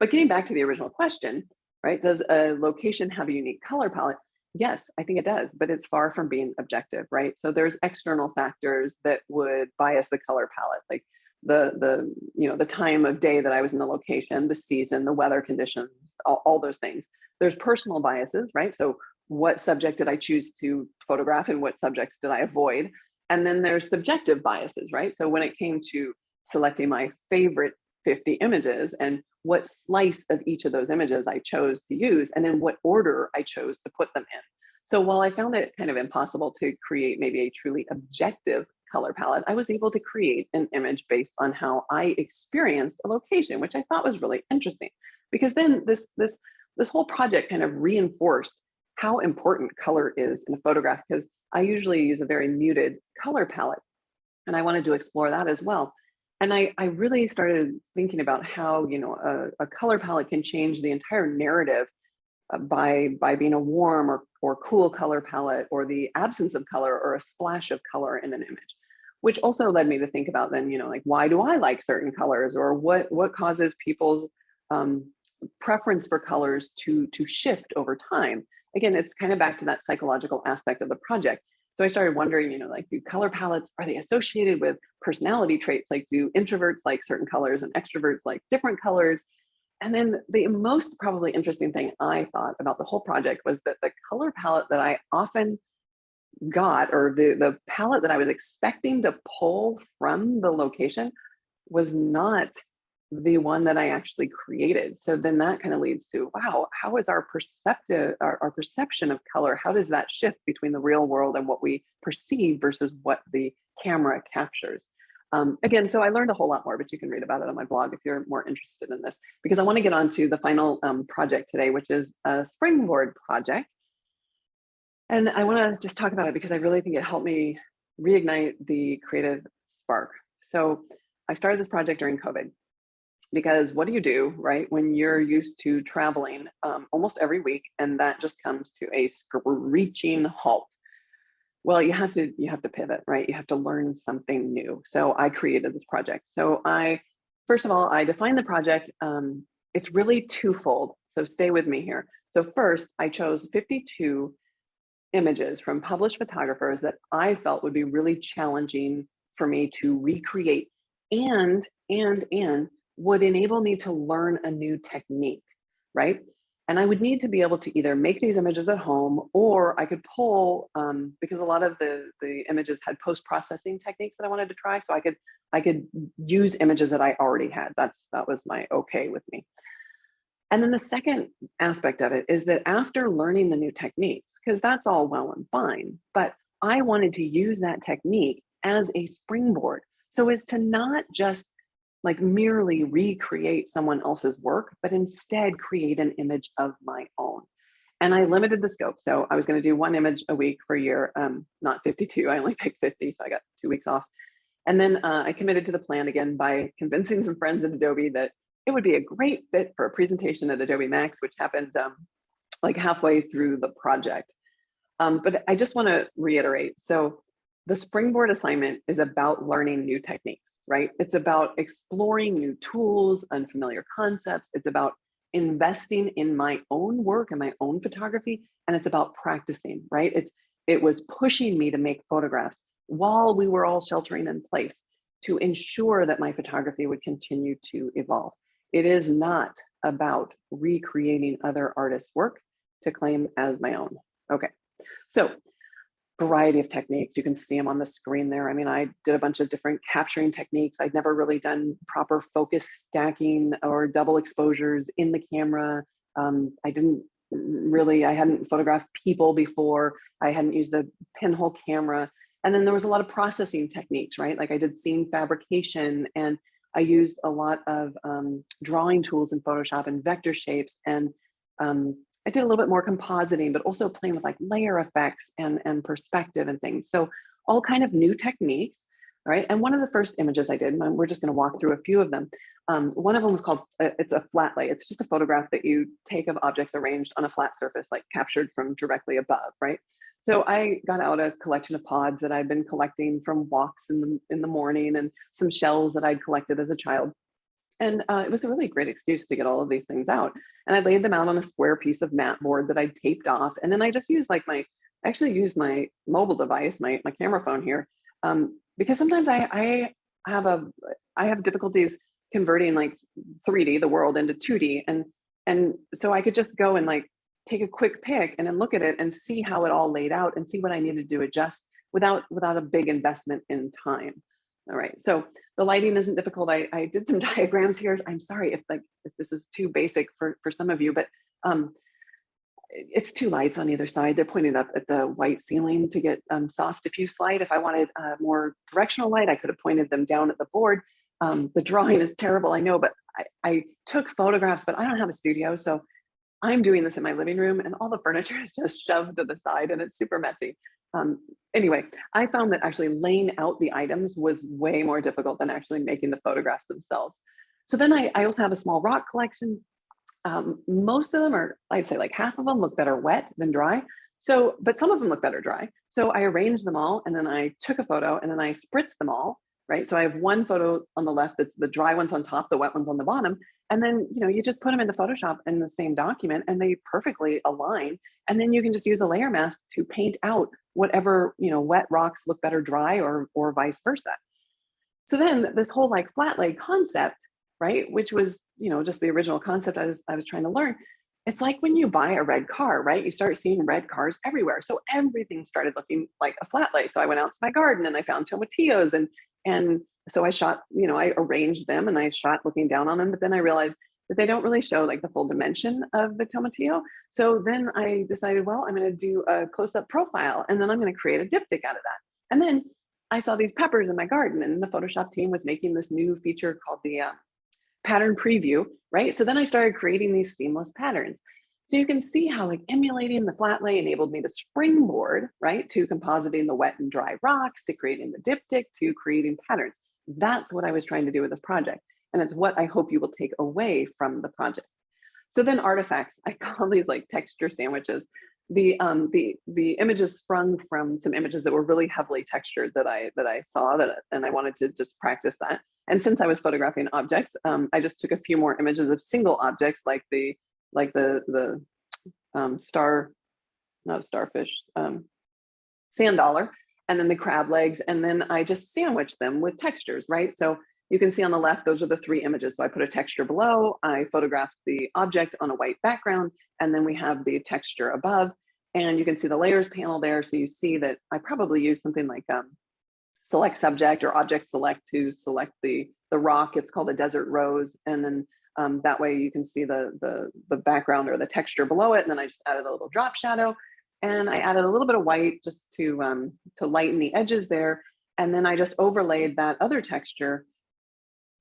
But getting back to the original question, right? Does a location have a unique color palette? Yes, I think it does, but it's far from being objective, right? So there's external factors that would bias the color palette, like the time of day that I was in the location, the season, the weather conditions, all those things. There's personal biases, right? So what subject did I choose to photograph and what subjects did I avoid? And then there's subjective biases, right? So when it came to selecting my favorite 50 images and what slice of each of those images I chose to use, and then what order I chose to put them in. So while I found it kind of impossible to create maybe a truly objective color palette, I was able to create an image based on how I experienced a location, which I thought was really interesting. Because then this whole project kind of reinforced how important color is in a photograph, because I usually use a very muted color palette, and I wanted to explore that as well. And I really started thinking about how a color palette can change the entire narrative by being a warm or cool color palette, or the absence of color or a splash of color in an image, which also led me to think about then, like, why do I like certain colors, or what causes people's preference for colors to shift over time. Again, it's kind of back to that psychological aspect of the project. So I started wondering, like, do color palettes, are they associated with personality traits? Like, do introverts like certain colors and extroverts like different colors? And then the most probably interesting thing I thought about the whole project was that the color palette that I often got, or the palette that I was expecting to pull from the location, was not the one that I actually created. So then that kind of leads to, wow, how is our perception of color, how does that shift between the real world and what we perceive versus what the camera captures? Again, so I learned a whole lot more, but you can read about it on my blog if you're more interested in this, because I want to get on to the final project today, which is a springboard project. And I want to just talk about it because I really think it helped me reignite the creative spark. So I started this project during COVID, because what do you do, right, when you're used to traveling almost every week, and that just comes to a screeching halt? Well, you have to pivot, right? You have to learn something new. So I created this project. So first of all, I defined the project. It's really twofold, so stay with me here. So first, I chose 52 images from published photographers that I felt would be really challenging for me to recreate, and would enable me to learn a new technique, right? And I would need to be able to either make these images at home, or I could pull, because a lot of the images had post-processing techniques that I wanted to try. So I could use images that I already had. That was my okay with me. And then the second aspect of it is that after learning the new techniques, because that's all well and fine, but I wanted to use that technique as a springboard. So as to not just like merely recreate someone else's work, but instead create an image of my own. And I limited the scope. So I was going to do one image a week for a year, not 52. I only picked 50, so I got 2 weeks off. And then I committed to the plan again by convincing some friends at Adobe that it would be a great fit for a presentation at Adobe Max, which happened like halfway through the project. But I just want to reiterate. So the springboard assignment is about learning new techniques, right? It's about exploring new tools, unfamiliar concepts. It's about investing in my own work and my own photography. And it's about practicing, right? It was pushing me to make photographs while we were all sheltering in place to ensure that my photography would continue to evolve. It is not about recreating other artists' work to claim as my own. Okay, so variety of techniques. You can see them on the screen there. I mean, I did a bunch of different capturing techniques. I'd never really done proper focus stacking or double exposures in the camera. I hadn't photographed people before. I hadn't used the pinhole camera. And then there was a lot of processing techniques, right? Like I did scene fabrication, and I used a lot of drawing tools in Photoshop and vector shapes. And I did a little bit more compositing, but also playing with like layer effects and perspective and things. So all kind of new techniques, right? And one of the first images I did, and we're just going to walk through a few of them. One of them was called, it's a flat lay. It's just a photograph that you take of objects arranged on a flat surface, like captured from directly above, right? So I got out a collection of pods that I'd been collecting from walks in the morning, and some shells that I'd collected as a child. And it was a really great excuse to get all of these things out. And I laid them out on a square piece of mat board that I taped off. And then I just used like I actually used my mobile device, my camera phone here, because sometimes I have difficulties converting like 3D, the world, into 2D. And so I could just go and like take a quick pic and then look at it and see how it all laid out and see what I needed to adjust without a big investment in time. All right, so the lighting isn't difficult. I did some diagrams here. I'm sorry if this is too basic for some of you, but it's two lights on either side. They're pointed up at the white ceiling to get soft diffuse light. If I wanted more directional light, I could have pointed them down at the board. The drawing is terrible, I know, but I took photographs, but I don't have a studio, so I'm doing this in my living room, and all the furniture is just shoved to the side, and it's super messy. Anyway, I found that actually laying out the items was way more difficult than actually making the photographs themselves. So then I also have a small rock collection. Most of them are, I'd say like half of them look better wet than dry. So, but some of them look better dry. So I arranged them all, and then I took a photo, and then I spritzed them all, right? So I have one photo on the left that's the dry ones on top, the wet ones on the bottom. And then, you just put them into Photoshop in the same document, and they perfectly align. And then you can just use a layer mask to paint out whatever, wet rocks look better dry, or vice versa. So then this whole like flat lay concept, right, which was, just the original concept I was trying to learn. It's like when you buy a red car, right? You start seeing red cars everywhere. So everything started looking like a flat lay. So I went out to my garden and I found tomatillos, and so I shot, I arranged them and I shot looking down on them, but then I realized that they don't really show like the full dimension of the tomatillo. So then I decided, well, I'm going to do a close-up profile, and then I'm going to create a diptych out of that. And then I saw these peppers in my garden, and the Photoshop team was making this new feature called the pattern preview, right? So then I started creating these seamless patterns. So you can see how like emulating the flat lay enabled me to springboard, right, to compositing the wet and dry rocks, to creating the diptych, to creating patterns. That's what I was trying to do with this project. And it's what I hope you will take away from the project. So then artifacts, I call these like texture sandwiches. The images sprung from some images that were really heavily textured that I saw, and I wanted to just practice that. And since I was photographing objects, I just took a few more images of single objects, like the star, not a starfish, sand dollar, and then the crab legs, and then I just sandwiched them with textures, right? So you can see on the left, those are the three images. So I put a texture below, I photographed the object on a white background, and then we have the texture above, and you can see the layers panel there. So you see that I probably use something like select subject or object select to select the rock. It's called a desert rose, and then that way you can see the background or the texture below it. And then I just added a little drop shadow, and I added a little bit of white just to lighten the edges there. And then I just overlaid that other texture.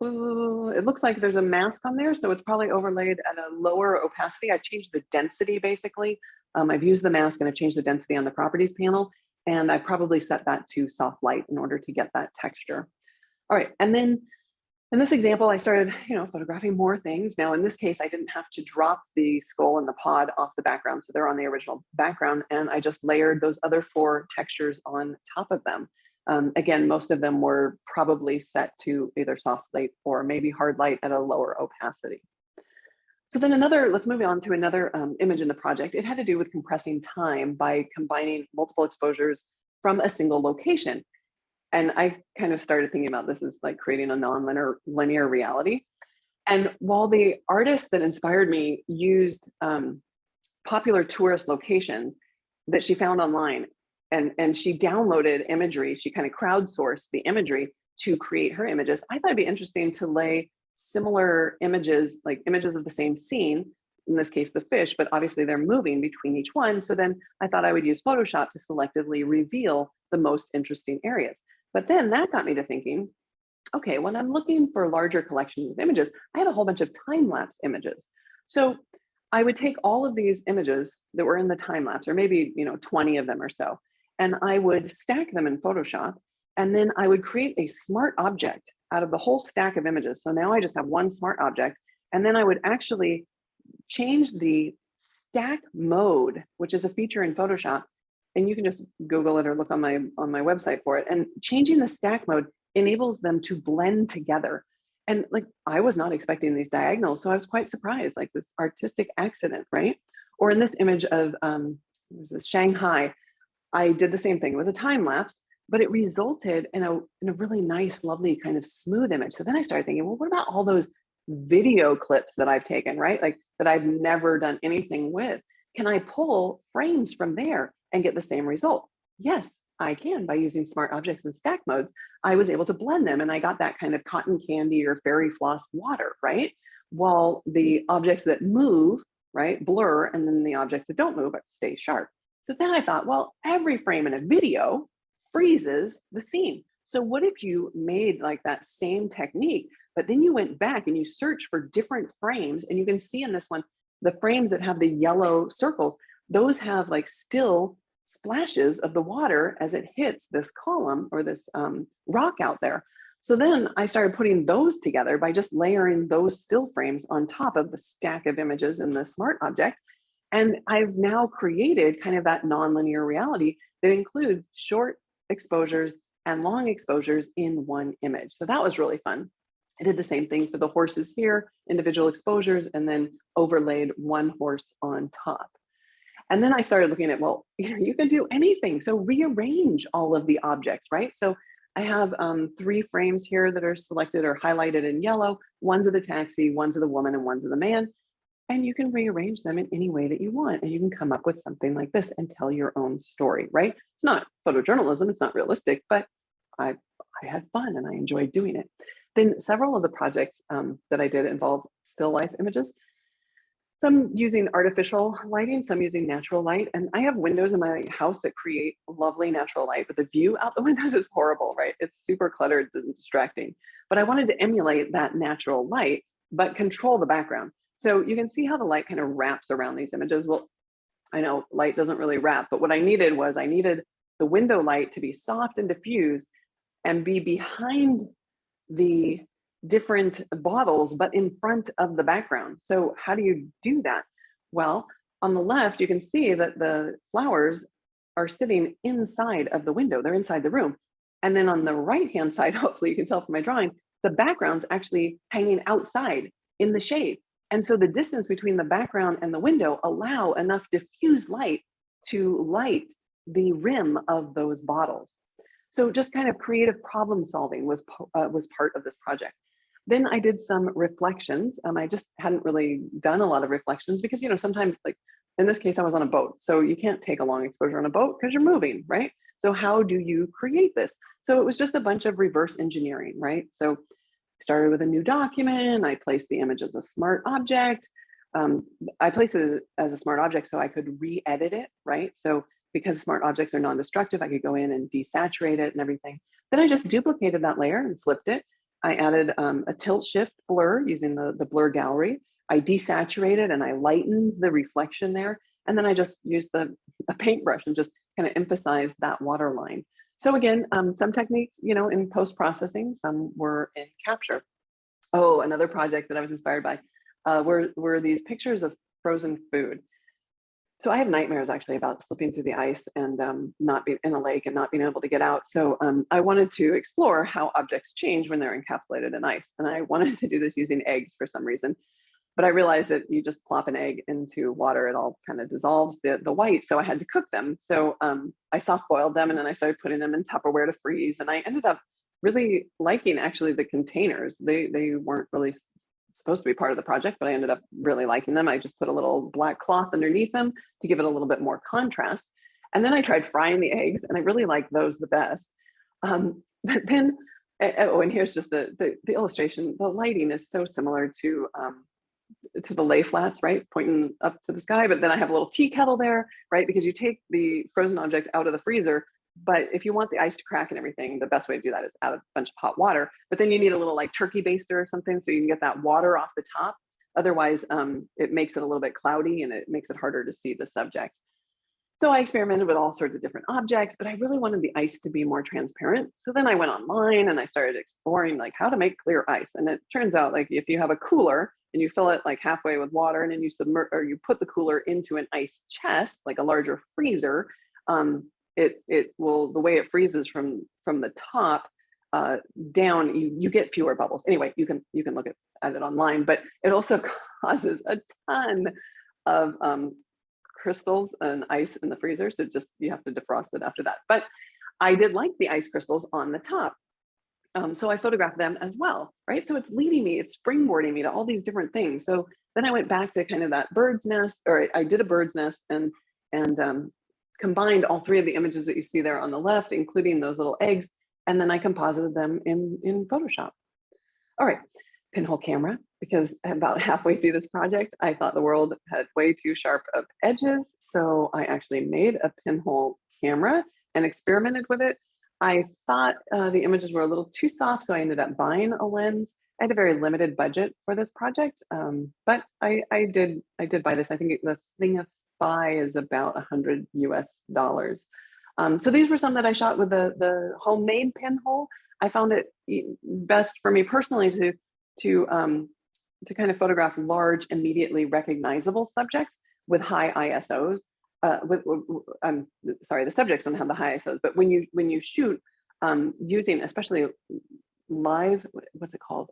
Ooh, it looks like there's a mask on there, so it's probably overlaid at a lower opacity. I changed the density basically. I've used the mask and I've changed the density on the properties panel, and I probably set that to soft light in order to get that texture. All right, and then In this example, I started, photographing more things. Now, in this case, I didn't have to drop the skull and the pod off the background. So they're on the original background. And I just layered those other 4 textures on top of them. Again, most of them were probably set to either soft light or maybe hard light at a lower opacity. So then let's move on to another image in the project. It had to do with compressing time by combining multiple exposures from a single location. And I kind of started thinking about this as like creating a non-linear reality. And while the artist that inspired me used popular tourist locations that she found online, and she downloaded imagery, she kind of crowdsourced the imagery to create her images, I thought it'd be interesting to lay similar images, like images of the same scene, in this case, the fish, but obviously they're moving between each one. So then I thought I would use Photoshop to selectively reveal the most interesting areas. But then that got me to thinking, okay, when I'm looking for larger collections of images, I have a whole bunch of time-lapse images. So I would take all of these images that were in the time lapse, or maybe 20 of them or so, and I would stack them in Photoshop, and then I would create a smart object out of the whole stack of images. So now I just have one smart object, and then I would actually change the stack mode, which is a feature in Photoshop, and you can just Google it or look on my website for it. And changing the stack mode enables them to blend together. And like, I was not expecting these diagonals, so I was quite surprised, like this artistic accident, right? Or in this image of Shanghai, I did the same thing. It was a time lapse, but it resulted in a really nice, lovely kind of smooth image. So then I started thinking, well, what about all those video clips that I've taken, right? Like that I've never done anything with. Can I pull frames from there and get the same result? Yes, I can. By using smart objects and stack modes, I was able to blend them, and I got that kind of cotton candy or fairy floss water, right? While the objects that move, right, blur, and then the objects that don't move stay sharp. So then I thought, well, every frame in a video freezes the scene. So what if you made like that same technique, but then you went back and you searched for different frames, and you can see in this one, the frames that have the yellow circles, those have like still splashes of the water as it hits this column or this rock out there. So then I started putting those together by just layering those still frames on top of the stack of images in the smart object. And I've now created kind of that nonlinear reality that includes short exposures and long exposures in one image. So that was really fun. I did the same thing for the horses here, individual exposures, and then overlaid one horse on top. And then I started looking at, well, you can do anything. So rearrange all of the objects, right? So I have 3 frames here that are selected or highlighted in yellow. One's of the taxi, one's of the woman, and one's of the man. And you can rearrange them in any way that you want. And you can come up with something like this and tell your own story, right? It's not photojournalism, it's not realistic, but I had fun and I enjoyed doing it. Then several of the projects that I did involve still life images, some using artificial lighting, some using natural light. And I have windows in my house that create lovely natural light, but the view out the windows is horrible, right? It's super cluttered and distracting. But I wanted to emulate that natural light, but control the background. So you can see how the light kind of wraps around these images. Well, I know light doesn't really wrap, but what I needed was the window light to be soft and diffused and be behind the different bottles, but in front of the background. So how do you do that? Well, on the left, you can see that the flowers are sitting inside of the window. They're inside the room. And then on the right-hand side, hopefully you can tell from my drawing, the background's actually hanging outside in the shade. And so the distance between the background and the window allow enough diffuse light to light the rim of those bottles. So just kind of creative problem solving was part of this project. Then I did some reflections. I just hadn't really done a lot of reflections because, sometimes, like in this case, I was on a boat. So you can't take a long exposure on a boat because you're moving, right? So how do you create this? So it was just a bunch of reverse engineering, right? So started with a new document. I placed the image as a smart object. I placed it as a smart object so I could re-edit it, right? So because smart objects are non-destructive, I could go in and desaturate it and everything. Then I just duplicated that layer and flipped it. I added a tilt shift blur using the blur gallery. I desaturated and I lightened the reflection there. And then I just used a paintbrush and just kind of emphasized that water line. So again, some techniques, in post-processing, some were in capture. Oh, another project that I was inspired by were these pictures of frozen food. So I have nightmares actually about slipping through the ice and not being in a lake and not being able to get out. So I wanted to explore how objects change when they're encapsulated in ice. And I wanted to do this using eggs for some reason. But I realized that you just plop an egg into water, it all kind of dissolves the white. So I had to cook them. So I soft boiled them and then I started putting them in Tupperware to freeze. And I ended up really liking actually the containers. They weren't really supposed to be part of the project, but I ended up really liking them. I just put a little black cloth underneath them to give it a little bit more contrast. And then I tried frying the eggs and I really like those the best. But then, oh, and here's just the illustration. The lighting is so similar to the lay flats, right? Pointing up to the sky, but then I have a little tea kettle there, right? Because you take the frozen object out of the freezer, but if you want the ice to crack and everything, the best way to do that is add a bunch of hot water, but then you need a little like turkey baster or something so you can get that water off the top. Otherwise, it makes it a little bit cloudy and it makes it harder to see the subject. So I experimented with all sorts of different objects, but I really wanted the ice to be more transparent. So then I went online and I started exploring like how to make clear ice. And it turns out like if you have a cooler and you fill it like halfway with water and then you submerge or you put the cooler into an ice chest, like a larger freezer, it will, the way it freezes from the top down, you get fewer bubbles. Anyway, you can look at it online, but it also causes a ton of crystals and ice in the freezer. So just, you have to defrost it after that. But I did like the ice crystals on the top. So I photographed them as well, right? So it's leading me, it's springboarding me to all these different things. So then I went back to kind of that bird's nest, or I did a bird's nest and combined all three of the images that you see there on the left, including those little eggs. And then I composited them in Photoshop. All right, pinhole camera, because about halfway through this project, I thought the world had way too sharp of edges. So I actually made a pinhole camera and experimented with it. I thought the images were a little too soft, so I ended up buying a lens. I had a very limited budget for this project, but I did buy this. I think the thing of buy is about $100 US. So these were some that I shot with the homemade pinhole. I found it best for me personally to kind of photograph large, immediately recognizable subjects with high ISOs. Sorry, the subjects don't have the high ISOs, but when you shoot using especially live, what's it called?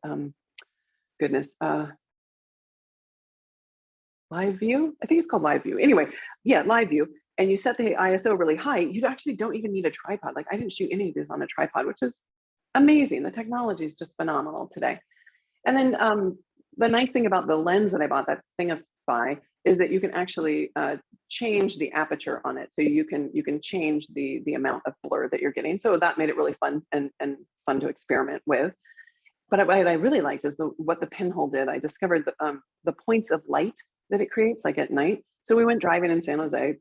Live view? I think it's called live view. Anyway, yeah, live view. And you set the ISO really high, you actually don't even need a tripod. Like I didn't shoot any of this on a tripod, which is amazing. The technology is just phenomenal today. And then the nice thing about the lens that I bought, that thing of Phi, is that you can actually change the aperture on it. So you can change the amount of blur that you're getting. So that made it really fun and fun to experiment with. But what I really liked is what the pinhole did. I discovered the points of light that it creates, like at night. So we went driving in San Jose,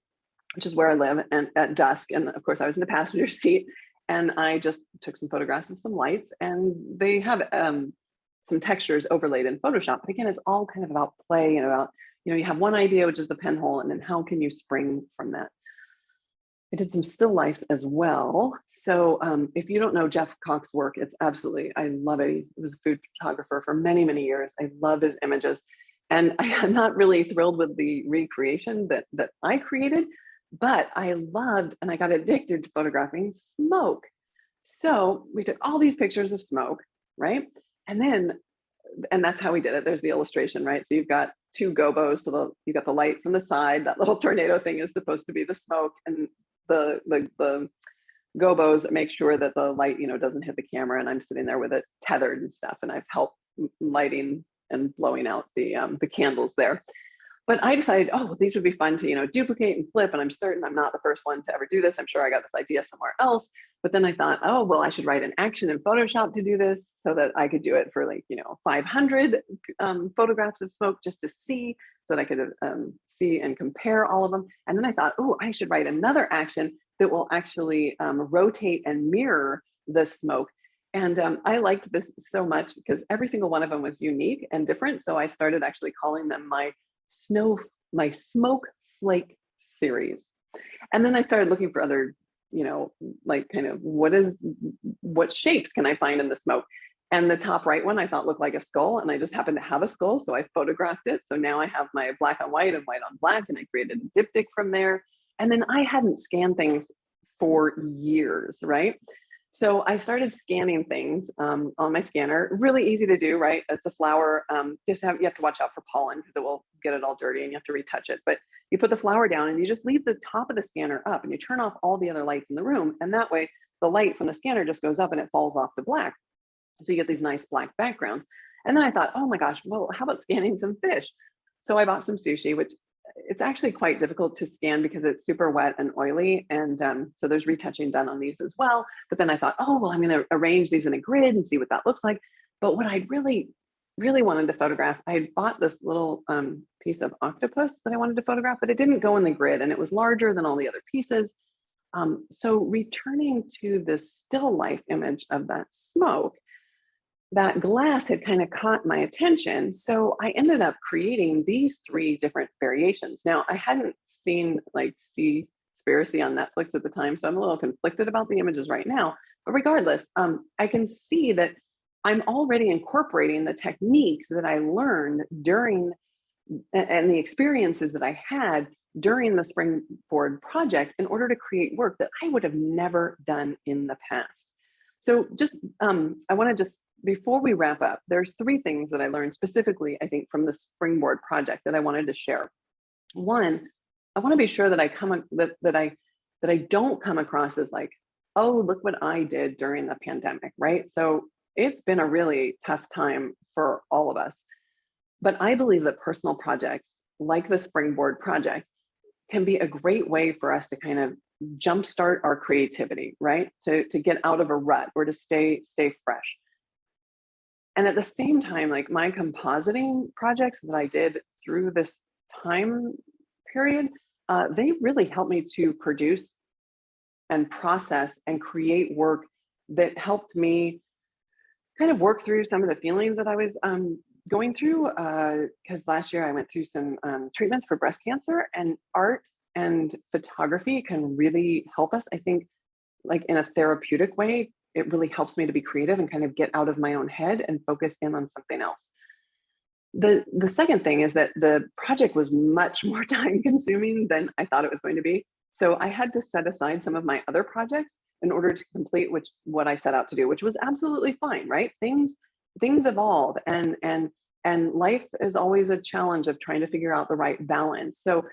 which is where I live, and at dusk. And of course I was in the passenger seat and I just took some photographs of some lights, and they have some textures overlaid in Photoshop. But again, it's all kind of about play and about, you have one idea, which is the pinhole, and then how can you spring from that? I did some still lifes as well. So if you don't know Jeff Koch's work, it's absolutely, I love it. He was a food photographer for many, many years. I love his images. And I'm not really thrilled with the recreation that I created, but I loved, and I got addicted to photographing smoke. So we took all these pictures of smoke, right? And that's how we did it. There's the illustration, right? So you've got two gobos. So you've got the light from the side. That little tornado thing is supposed to be the smoke, and the gobos make sure that the light, doesn't hit the camera. And I'm sitting there with it tethered and stuff. And I've helped lighting and blowing out the candles there. But I decided, oh, well, these would be fun to, duplicate and flip. And I'm certain I'm not the first one to ever do this. I'm sure I got this idea somewhere else. But then I thought, oh, well, I should write an action in Photoshop to do this so that I could do it for 500 photographs of smoke just to see, so that I could see and compare all of them. And then I thought, oh, I should write another action that will actually rotate and mirror the smoke. And I liked this so much because every single one of them was unique and different. So I started actually calling them my smoke flake series. And then I started looking for other, what shapes can I find in the smoke? And the top right one I thought looked like a skull, and I just happened to have a skull, so I photographed it. So now I have my black on white and white on black, and I created a diptych from there. And then I hadn't scanned things for years, right? So I started scanning things on my scanner. Really easy to do, right? It's a flower. You have to watch out for pollen because it will get it all dirty and you have to retouch it. But you put the flower down and you just leave the top of the scanner up and you turn off all the other lights in the room. And that way the light from the scanner just goes up and it falls off to black. So you get these nice black backgrounds. And then I thought, oh my gosh, well, how about scanning some fish? So I bought some sushi, which it's actually quite difficult to scan because it's super wet and oily. And so there's retouching done on these as well. But then I thought, oh, well, I'm going to arrange these in a grid and see what that looks like. But what I really wanted to photograph, I had bought this little piece of octopus that I wanted to photograph, but it didn't go in the grid and it was larger than all the other pieces. So returning to the still life image of that smoke, that glass had kind of caught my attention. So I ended up creating these 3 different variations. Now, I hadn't seen like Seaspiracy on Netflix at the time, so I'm a little conflicted about the images right now. But regardless, I can see that I'm already incorporating the techniques that I learned during and the experiences that I had during the Springboard project in order to create work that I would have never done in the past. So just, I want to just, before we wrap up, there's 3 things that I learned specifically, I think, from the Springboard project that I wanted to share. One, I want to be sure that I don't come across as like, oh, look what I did during the pandemic, right? So it's been a really tough time for all of us. But I believe that personal projects like the Springboard project can be a great way for us to kind of jumpstart our creativity, right? To get out of a rut or to stay fresh. And at the same time, like my compositing projects that I did through this time period, they really helped me to produce and process and create work that helped me kind of work through some of the feelings that I was going through. Because last year I went through some treatments for breast cancer, and art and photography can really help us, I think, like in a therapeutic way. It really helps me to be creative and kind of get out of my own head and focus in on something else. The second thing is that the project was much more time consuming than I thought it was going to be. So I had to set aside some of my other projects in order to complete what I set out to do, which was absolutely fine, right? Things evolve, and life is always a challenge of trying to figure out the right balance. So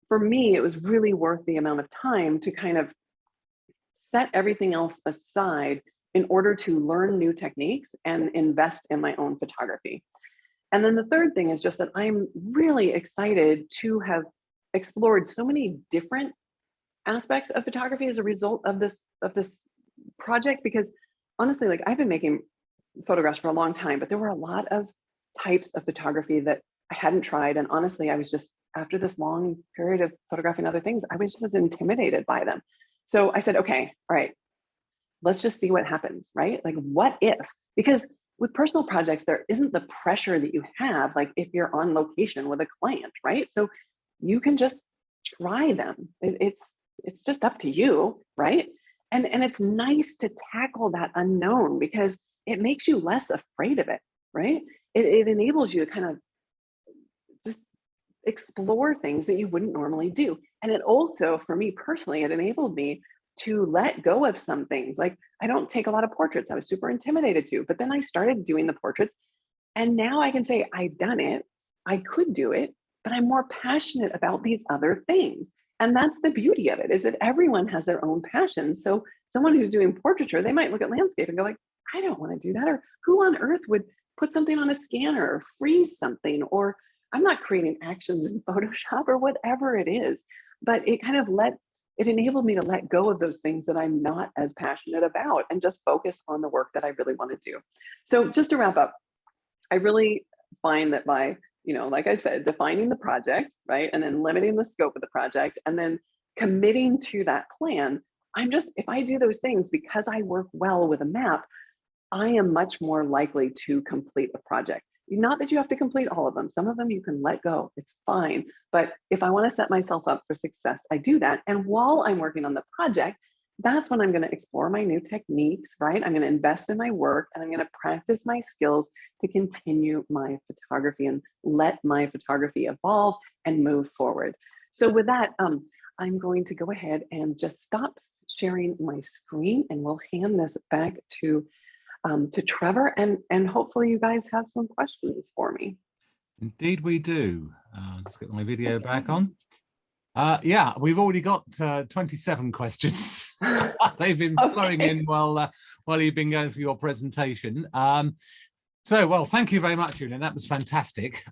for me, it was really worth the amount of time to kind of set everything else aside in order to learn new techniques and invest in my own photography. And then the third thing is just that I'm really excited to have explored so many different aspects of photography as a result of this project, because honestly, like I've been making photographs for a long time, but there were a lot of types of photography that I hadn't tried. And honestly, I was just, after this long period of photographing other things, I was just intimidated by them. So I said, okay, all right, let's just see what happens, right? Like, what if? Because with personal projects, there isn't the pressure that you have, like if you're on location with a client, right? So you can just try them. It's just up to you, right? And it's nice to tackle that unknown because it makes you less afraid of it, right? It enables you to kind of just explore things that you wouldn't normally do. And it also, for me personally, it enabled me to let go of some things. Like I don't take a lot of portraits. I was super intimidated to, but then I started doing the portraits, and now I can say I've done it, I could do it, but I'm more passionate about these other things. And that's the beauty of it, is that everyone has their own passions. So someone who's doing portraiture, they might look at landscape and go like, I don't want to do that. Or who on earth would put something on a scanner or freeze something? Or I'm not creating actions in Photoshop or whatever it is. But it kind of it enabled me to let go of those things that I'm not as passionate about and just focus on the work that I really want to do. So just to wrap up, I really find that by, like I said, defining the project, right? And then limiting the scope of the project and then committing to that plan, if I do those things, because I work well with a map, I am much more likely to complete a project. Not that you have to complete all of them. Some of them you can let go, it's fine. But if I want to set myself up for success, I do that. And while I'm working on the project, that's when I'm going to explore my new techniques, right? I'm going to invest in my work and I'm going to practice my skills to continue my photography and let my photography evolve and move forward. So with that, I'm going to go ahead and just stop sharing my screen, and we'll hand this back to Trevor, and hopefully you guys have some questions for me. Indeed we do. Let's get my video back on. Yeah, we've already got 27 questions. They've been flowing in while you've been going through your presentation. Well, thank you very much, Julian. That was fantastic.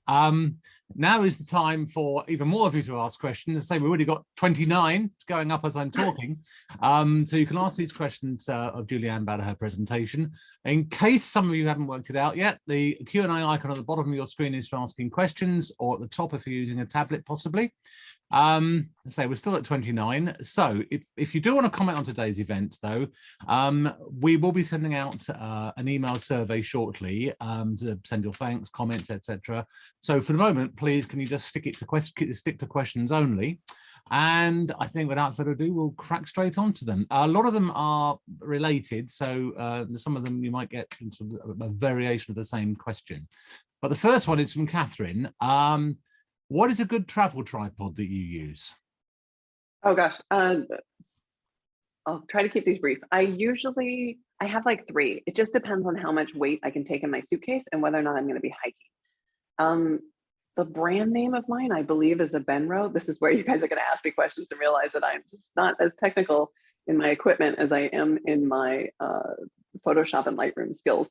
Now is the time for even more of you to ask questions. As I say, we've already got 29 going up as I'm talking. So you can ask these questions of Julieanne about her presentation. In case some of you haven't worked it out yet, the Q&A icon at the bottom of your screen is for asking questions, or at the top if you're using a tablet possibly. So we're still at 29. So if you do want to comment on today's event, though, we will be sending out an email survey shortly to send your thanks, comments, etc. So for the moment, please, can you just stick to questions only? And I think without further ado, we'll crack straight onto them. A lot of them are related, so some of them you might get sort of a variation of the same question. But the first one is from Catherine. What is a good travel tripod that you use? Oh gosh, I'll try to keep these brief. I have like 3. It just depends on how much weight I can take in my suitcase and whether or not I'm going to be hiking. The brand name of mine, I believe, is a Benro. This is where you guys are going to ask me questions and realize that I'm just not as technical in my equipment as I am in my Photoshop and Lightroom skills.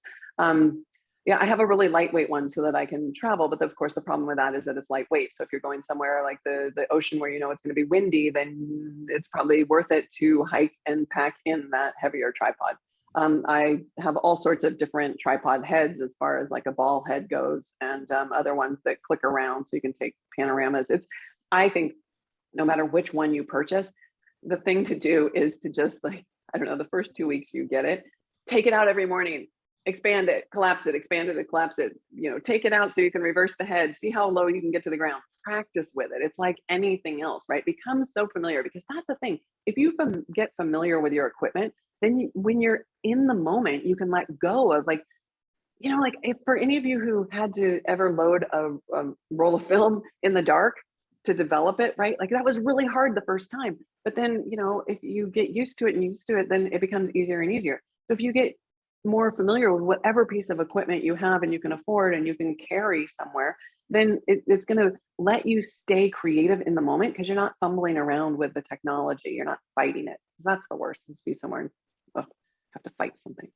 Yeah, I have a really lightweight one so that I can travel, but of course the problem with that is that it's lightweight. So if you're going somewhere like the ocean where you know it's going to be windy, then it's probably worth it to hike and pack in that heavier tripod. I have all sorts of different tripod heads as far as like a ball head goes, and other ones that click around so you can take panoramas. I think no matter which one you purchase, the thing to do is to just, like, I don't know, the first 2 weeks you get it, take it out every morning, expand it, collapse it, expand it, collapse it, take it out so you can reverse the head, see how low you can get to the ground, practice with it. It's like anything else, right? Become so familiar, because that's the thing. If you get familiar with your equipment, then when you're in the moment, you can let go of, like, like if for any of you who had to ever load a roll of film in the dark to develop it, right? Like that was really hard the first time, but then, if you get used to it, then it becomes easier and easier. So if you get more familiar with whatever piece of equipment you have and you can afford and you can carry somewhere, then it's going to let you stay creative in the moment, because you're not fumbling around with the technology. You're not fighting it. That's the worst, is to be somewhere and have to fight something.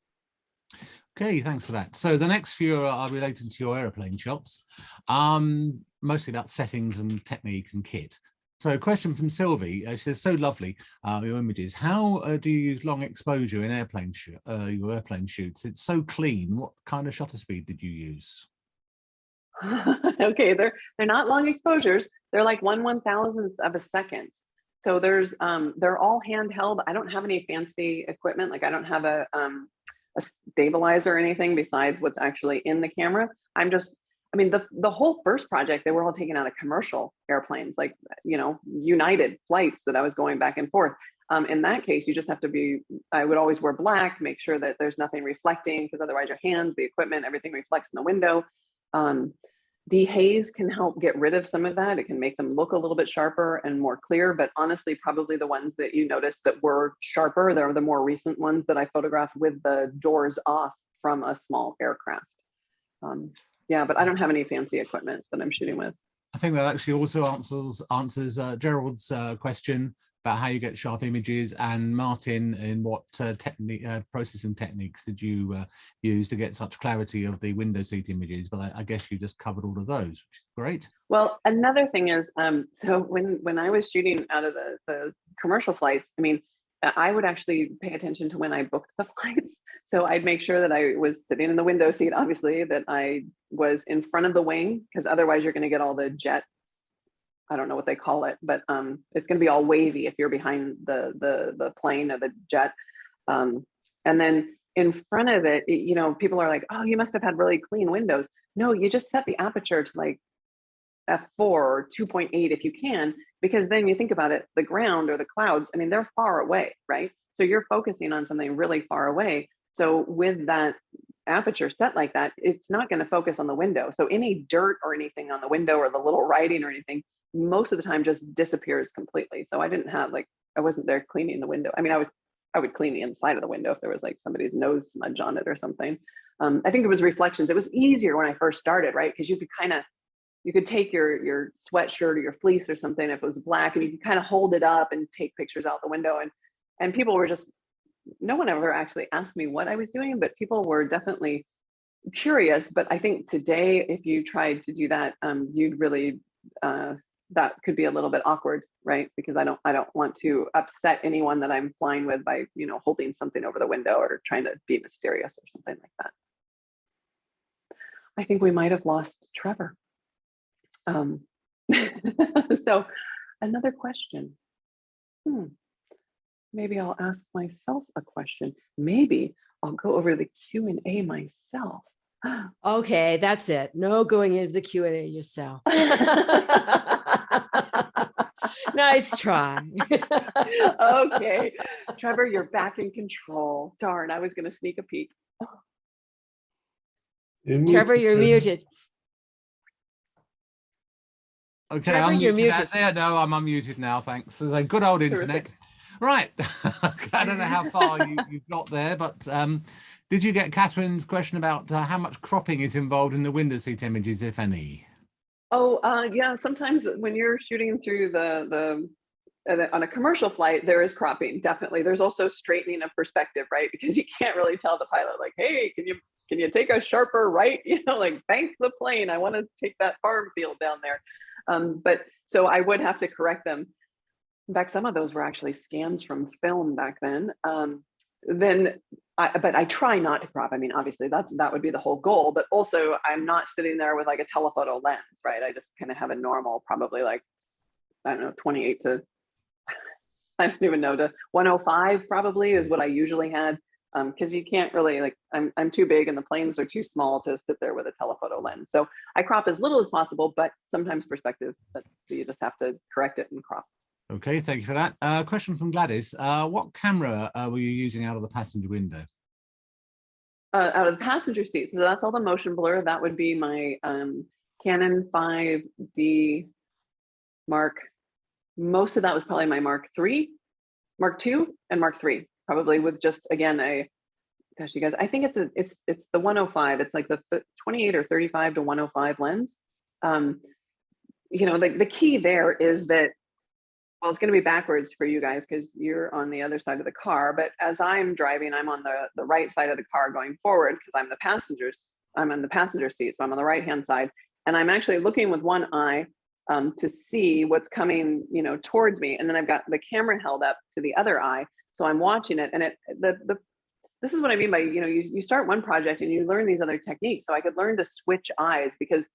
Okay, thanks for that. So the next few are related to your airplane shots, mostly about settings and technique and kit. So a question from Sylvie. She says, so lovely, your images. How do you use long exposure in your airplane shoots? It's so clean. What kind of shutter speed did you use? Okay, they're not long exposures. They're like 1/1000th of a second. So they're all handheld. I don't have any fancy equipment. Like I don't have a stabilizer or anything besides what's actually in the camera. The whole first project, they were all taken out of commercial airplanes, like, United flights that I was going back and forth. In that case, you just have to I would always wear black, make sure that there's nothing reflecting, because otherwise your hands, the equipment, everything reflects in the window. Dehaze can help get rid of some of that. It can make them look a little bit sharper and more clear, but honestly, probably the ones that you noticed that were sharper, they're the more recent ones that I photographed with the doors off from a small aircraft. Yeah, but I don't have any fancy equipment that I'm shooting with. I think that actually also answers Gerald's question about how you get sharp images, and Martin, in what processing techniques did you use to get such clarity of the window seat images? But I guess you just covered all of those, which is great. Well, another thing is, so when I was shooting out of the commercial flights, I would actually pay attention to when I booked the flights. So I'd make sure that I was sitting in the window seat, obviously, that I was in front of the wing, because otherwise you're going to get all the jet, I don't know what they call it, but it's going to be all wavy if you're behind the plane or the jet. And then in front of it, people are like, oh, you must have had really clean windows. No, you just set the aperture to like f4 or 2.8 if you can, because then you think about it, the ground or the clouds, they're far away, right? So you're focusing on something really far away. So with that aperture set like that, it's not going to focus on the window. So any dirt or anything on the window or the little writing or anything, most of the time just disappears completely. So I didn't have I wasn't there cleaning the window. I mean, I would clean the inside of the window if there was like somebody's nose smudge on it or something. I think it was reflections. It was easier when I first started, right? Because you could take your sweatshirt or your fleece or something if it was black, and you could kind of hold it up and take pictures out the window. And people were just, no one ever actually asked me what I was doing, but people were definitely curious. But I think today, if you tried to do that, you'd really, that could be a little bit awkward, right? Because I don't want to upset anyone that I'm flying with by, holding something over the window or trying to be mysterious or something like that. I think we might have lost Trevor. So another question. Maybe I'll ask myself a question. Maybe I'll go over the Q&A myself. Okay, that's it. No going into the Q&A yourself. Nice try. Okay, Trevor, you're back in control. Darn, I was going to sneak a peek. Trevor, you're muted. Okay, Trevor, I'm you're muted. muted. No, I'm unmuted now. Thanks. There's a good old internet. Right. I don't know how far you've got there, but did you get Catherine's question about how much cropping is involved in the window seat images, if any? Oh, yeah. Sometimes when you're shooting through on a commercial flight, there is cropping. Definitely. There's also straightening of perspective, right? Because you can't really tell the pilot, like, hey, can you take a sharper right? Like bank the plane. I want to take that farm field down there. But so I would have to correct them. In fact, some of those were actually scans from film back then. But I try not to crop. I mean, obviously that would be the whole goal, but also I'm not sitting there with like a telephoto lens, right? I just kind of have a normal, probably like, I don't know, 28 to, I don't even know, to 105 probably is what I usually had. Because you can't really, like, I'm too big and the planes are too small to sit there with a telephoto lens. So I crop as little as possible, but sometimes perspective, but you just have to correct it and crop. Okay, thank you for that. Question from Gladys. What camera were you using out of the passenger window? Out of the passenger seat. So that's all the motion blur. That would be my Canon 5D Mark. Most of that was probably my Mark II, and Mark III. Probably with just, again, gosh, you guys, I think it's the 105. It's like the 28 or 35 to 105 lens. The key there is that, well, it's going to be backwards for you guys because you're on the other side of the car. But as I'm driving, I'm on the right side of the car going forward because I'm in the passenger seat. So I'm on the right-hand side. And I'm actually looking with one eye to see what's coming, towards me. And then I've got the camera held up to the other eye. So I'm watching it. And this is what I mean by, you start one project and you learn these other techniques. So I could learn to switch eyes because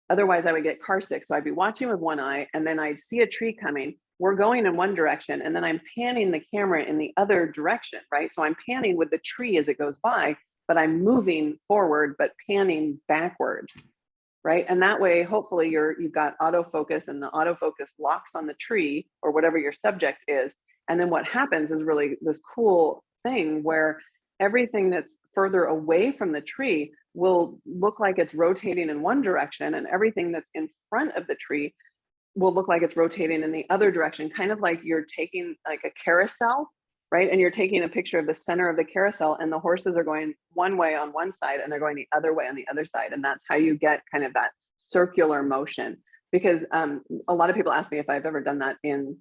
otherwise I would get car sick. So I'd be watching with one eye and then I'd see a tree coming. We're going in one direction and then I'm panning the camera in the other direction, right? So I'm panning with the tree as it goes by, but I'm moving forward, but panning backwards, right? And that way, hopefully you've got autofocus and the autofocus locks on the tree or whatever your subject is. And then what happens is really this cool thing where everything that's further away from the tree will look like it's rotating in one direction and everything that's in front of the tree will look like it's rotating in the other direction, kind of like you're taking like a carousel, right? And you're taking a picture of the center of the carousel and the horses are going one way on one side and they're going the other way on the other side. And that's how you get kind of that circular motion. Because a lot of people ask me if I've ever done that in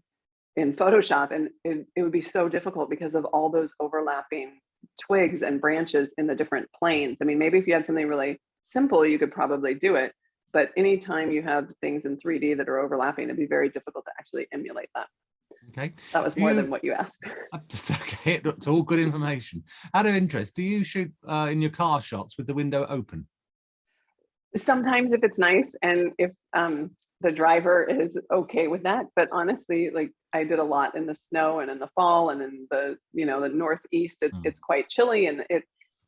Photoshop, and it would be so difficult because of all those overlapping twigs and branches in the different planes. I mean, maybe if you had something really simple, you could probably do it. But anytime you have things in 3D that are overlapping, it'd be very difficult to actually emulate that. Okay. That was more than what you asked. That's okay. It's all good information. Out of interest, do you shoot in your car shots with the window open? Sometimes if it's nice and if the driver is okay with that. But honestly, like I did a lot in the snow and in the fall and in the, the Northeast, it's quite chilly and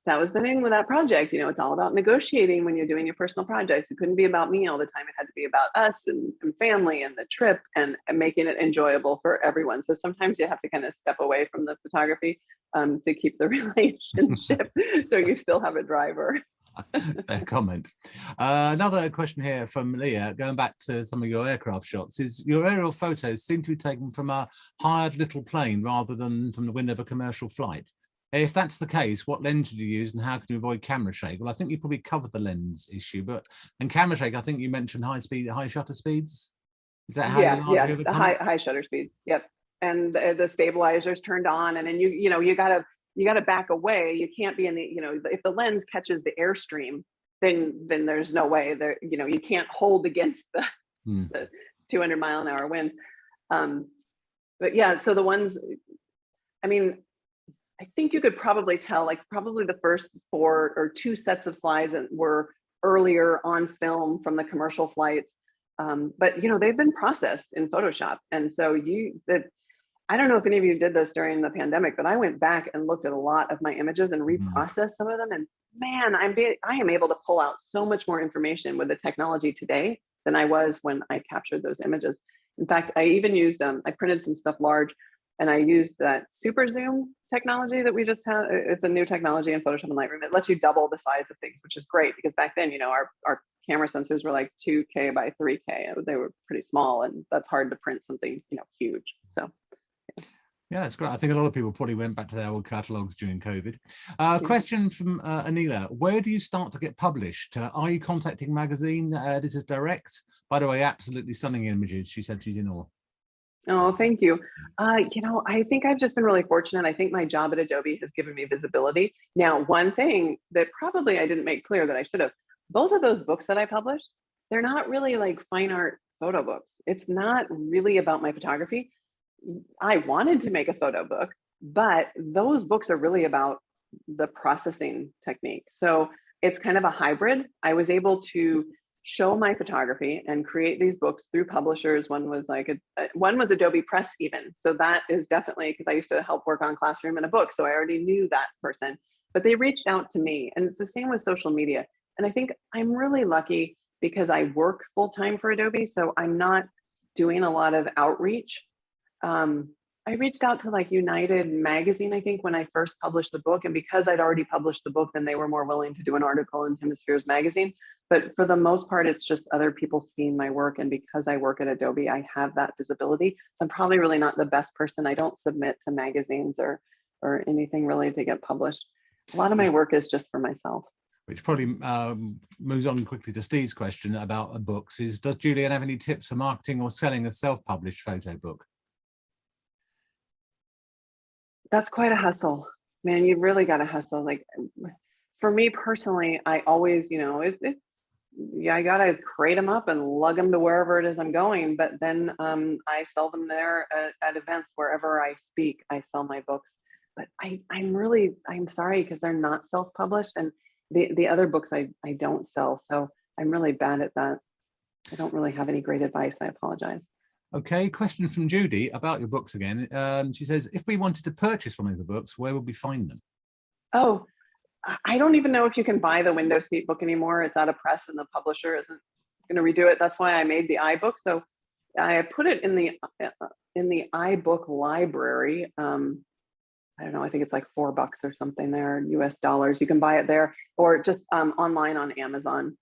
that was the thing with that project. You know, it's all about negotiating when you're doing your personal projects. It couldn't be about me all the time. It had to be about us and family and the trip and making it enjoyable for everyone. So sometimes you have to kind of step away from the photography to keep the relationship so you still have a driver. Fair comment. Another question here from Leah, going back to some of your aircraft shots, is your aerial photos seem to be taken from a hired little plane rather than from the window of a commercial flight. If that's the case, what lens did you use and how can you avoid camera shake? Well, I think you probably covered the lens issue, and camera shake, I think you mentioned high shutter speeds. Is that how you largely overcome the high shutter speeds? Yep. And the stabilizers turned on, and then you gotta back away. You can't be in the, if the lens catches the airstream, then there's no way there, you can't hold against the 200-mile-an-hour wind. But yeah, so the ones, I mean, I think you could probably tell, like probably the first 4 or 2 sets of slides that were earlier on film from the commercial flights. But they've been processed in Photoshop. And so I don't know if any of you did this during the pandemic, but I went back and looked at a lot of my images and reprocessed some of them. And man, I am able to pull out so much more information with the technology today than I was when I captured those images. In fact, I even used, I printed some stuff large, and I used that super zoom technology that we just had. It's a new technology in Photoshop and Lightroom. It lets you double the size of things, which is great because back then, our camera sensors were like 2K by 3K. They were pretty small, and that's hard to print something, huge. So. Yeah, that's great. I think a lot of people probably went back to their old catalogs during COVID. Question from Anila. Where do you start to get published? Are you contacting magazine editors direct? By the way, absolutely stunning images. She said she's in awe. Oh, thank you. I think I've just been really fortunate. I think my job at Adobe has given me visibility. Now, one thing that probably I didn't make clear that I should have, both of those books that I published, they're not really like fine art photo books. It's not really about my photography. I wanted to make a photo book, but those books are really about the processing technique. So it's kind of a hybrid. I was able to show my photography and create these books through publishers. One was one was Adobe Press even. So that is definitely, because I used to help work on Classroom in a book. So I already knew that person, but they reached out to me, and it's the same with social media. And I think I'm really lucky because I work full-time for Adobe. So I'm not doing a lot of outreach. I reached out to like United magazine, I think, when I first published the book, and because I'd already published the book, then they were more willing to do an article in Hemispheres magazine. But for the most part, it's just other people seeing my work. And because I work at Adobe, I have that visibility. So I'm probably really not the best person. I don't submit to magazines or anything really to get published. A lot of my work is just for myself. Which probably moves on quickly to Steve's question about books. Does Julieanne have any tips for marketing or selling a self-published photo book? That's quite a hustle, man. You really got to hustle. Like for me personally, I always, I got to crate them up and lug them to wherever it is I'm going. But then I sell them there at events wherever I speak. I sell my books. But I'm sorry, because they're not self-published, and the other books I don't sell. So I'm really bad at that. I don't really have any great advice. I apologize. Okay, question from Judy about your books again. She says, if we wanted to purchase one of the books, where would we find them? Oh, I don't even know if you can buy the window seat book anymore. It's out of press and the publisher isn't going to redo it. That's why I made the iBook. So I put it in the iBook library. I don't know, I think it's like $4 or something there, US dollars. You can buy it there, or just online on Amazon.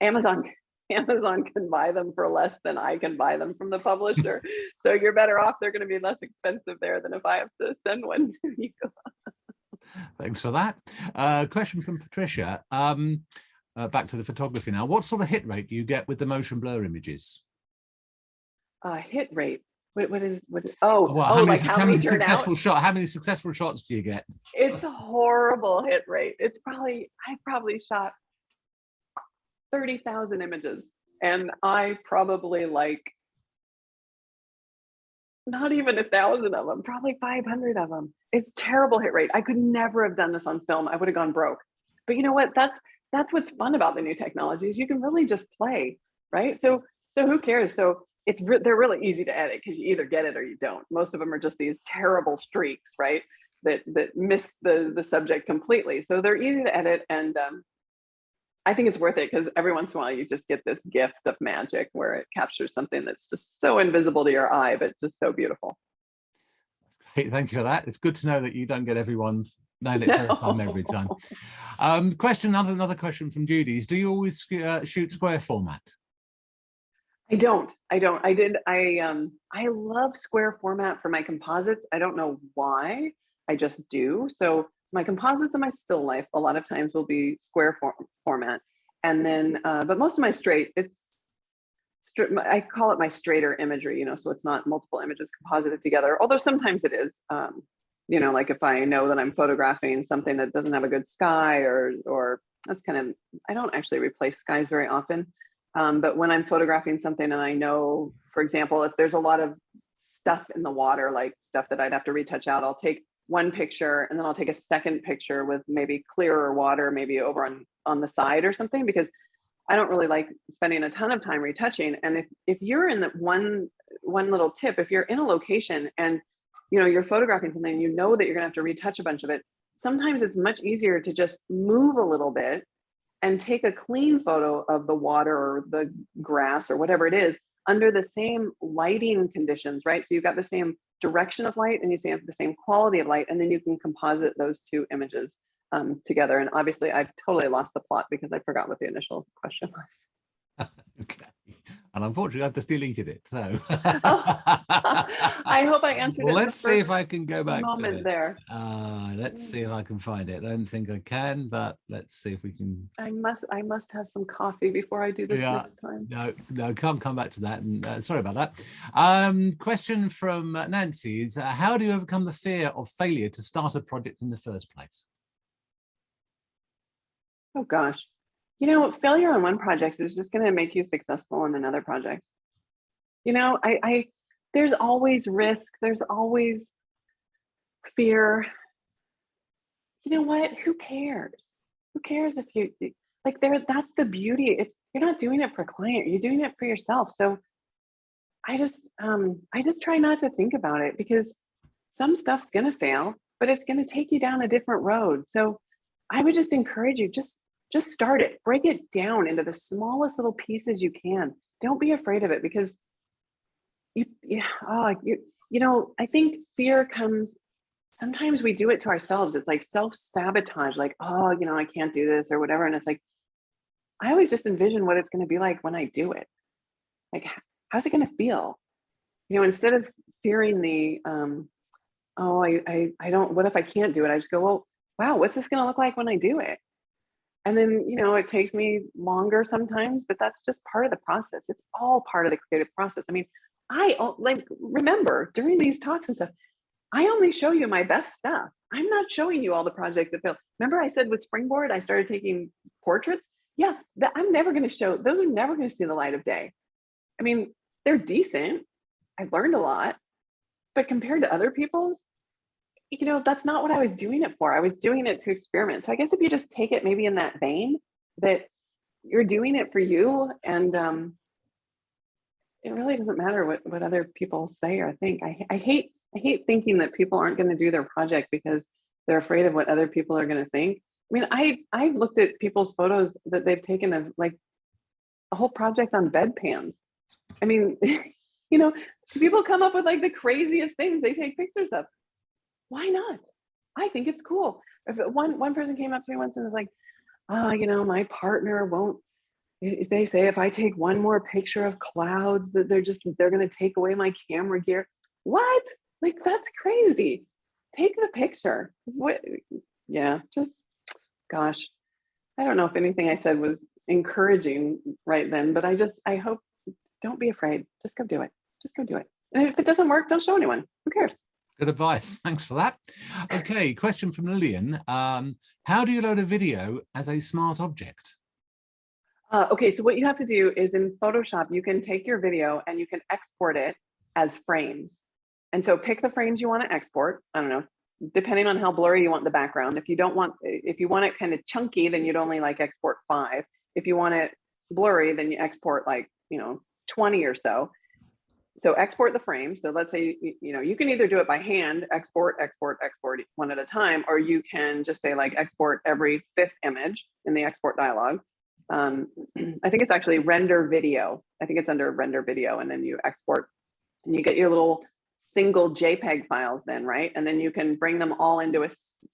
Amazon can buy them for less than I can buy them from the publisher. So you're better off. They're going to be less expensive there than if I have to send one to you. Thanks for that. Question from Patricia. Back to the photography now. What sort of hit rate do you get with the motion blur images? Hit rate. What is like how many successful shots? How many successful shots do you get? It's a horrible hit rate. I probably shot 30,000 images, and I probably like not even 1,000 of them, probably 500 of them. It's terrible hit rate. I could never have done this on film. I would have gone broke. But you know what? That's what's fun about the new technologies. You can really just play, right? So who cares? So they're really easy to edit because you either get it or you don't. Most of them are just these terrible streaks, right? that miss the subject completely. So they're easy to edit, and I think it's worth it because every once in a while you just get this gift of magic where it captures something that's just so invisible to your eye, but just so beautiful. Great, thank you for that. It's good to know that you don't get everyone nail it first time every time. Another question from Judy is, do you always shoot square format? I don't. I love square format for my composites. I don't know why, I just do. So my composites and my still life a lot of times will be square format. And then, but most of my I call it my straighter imagery, so it's not multiple images composited together, although sometimes it is. Like if I know that I'm photographing something that doesn't have a good sky, or that's kind of, I don't actually replace skies very often. But when I'm photographing something and I know, for example, if there's a lot of stuff in the water, like stuff that I'd have to retouch out, I'll take one picture and then I'll take a second picture with maybe clearer water, maybe over on the side or something, because I don't really like spending a ton of time retouching. And if you're in the one little tip, if you're in a location and you're photographing something and you know that you're gonna have to retouch a bunch of it, sometimes it's much easier to just move a little bit and take a clean photo of the water or the grass or whatever it is under the same lighting conditions, right? So you've got the same direction of light and you have the same quality of light, and then you can composite those two images together. And obviously I've totally lost the plot because I forgot what the initial question was. Okay. And unfortunately I've just deleted it, so I hope I answered well, it. let's see if I can go back to it. There. Let's see if I can find it. I don't think I can, but let's see if we can. I must have some coffee before I do this next time. No, can't come back to that. And sorry about that. Question from Nancy is, how do you overcome the fear of failure to start a project in the first place? Oh gosh. Failure on one project is just going to make you successful in another project. There's always risk. There's always fear. You know what? Who cares? Who cares if you that's the beauty. You're not doing it for a client. You're doing it for yourself. So I just try not to think about it, because some stuff's going to fail, but it's going to take you down a different road. So I would just encourage you, just start it, break it down into the smallest little pieces you can. Don't be afraid of it, because I think fear comes, sometimes we do it to ourselves. It's like self-sabotage, like, oh, I can't do this or whatever. And it's like, I always just envision what it's going to be like when I do it. Like, how's it going to feel? Instead of fearing the, I don't, what if I can't do it? I just go, well, wow, what's this going to look like when I do it? And then, it takes me longer sometimes, but that's just part of the process. It's all part of the creative process. I mean, remember during these talks and stuff, I only show you my best stuff. I'm not showing you all the projects that fail. Remember I said with Springboard, I started taking portraits. Yeah, I'm never going to show, those are never going to see the light of day. I mean, they're decent. I've learned a lot, but compared to other people's, that's not what I was doing it for. I was doing it to experiment. So I guess if you just take it maybe in that vein, that you're doing it for you, and it really doesn't matter what other people say or think. I hate thinking that people aren't going to do their project because they're afraid of what other people are going to think. I mean, I've looked at people's photos that they've taken of like a whole project on bedpans. I mean, people come up with like the craziest things they take pictures of. Why not? I think it's cool. If one person came up to me once and was like, my partner won't, they say if I take one more picture of clouds that they're going to take away my camera gear. What? Like, that's crazy. Take the picture. What? Yeah, just, gosh, I don't know if anything I said was encouraging right then, but I hope, don't be afraid. Just go do it. Just go do it. And if it doesn't work, don't show anyone. Who cares? Good advice. Thanks for that. Okay, question from Lillian. How do you load a video as a smart object? Okay, so what you have to do is in Photoshop, you can take your video and you can export it as frames. And so pick the frames you want to export. I don't know, depending on how blurry you want the background. If you want it kind of chunky, then you'd only like export 5. If you want it blurry, then you export like, 20 or so. so export the frame. So let's say, you can either do it by hand, export one at a time, or you can just say like export every 5th image in the export dialog. I think it's actually render video. I think it's under render video, and then you export and you get your little single JPEG files then, right? And then you can bring them all into a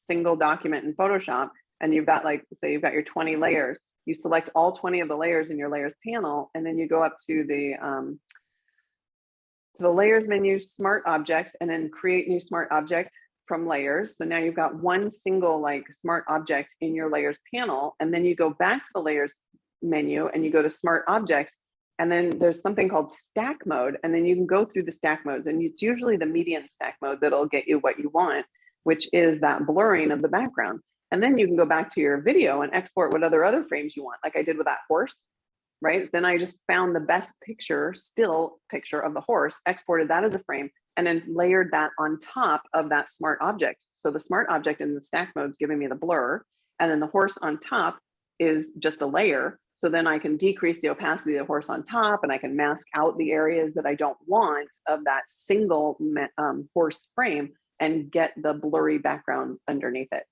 single document in Photoshop, and you've got like, say you've got your 20 layers. You select all 20 of the layers in your layers panel, and then you go up to the layers menu, smart objects, and then create new smart object from layers. So now you've got one single like smart object in your layers panel, and then you go back to the layers menu and you go to smart objects, and then there's something called stack mode, and then you can go through the stack modes, and it's usually the median stack mode that'll get you what you want, which is that blurring of the background. And then you can go back to your video and export what other frames you want, like I did with that horse, right? Then I just found the best still picture of the horse, exported that as a frame, and then layered that on top of that smart object. So the smart object in the stack mode is giving me the blur, and then the horse on top is just a layer. So then I can decrease the opacity of the horse on top, and I can mask out the areas that I don't want of that single horse frame and get the blurry background underneath it.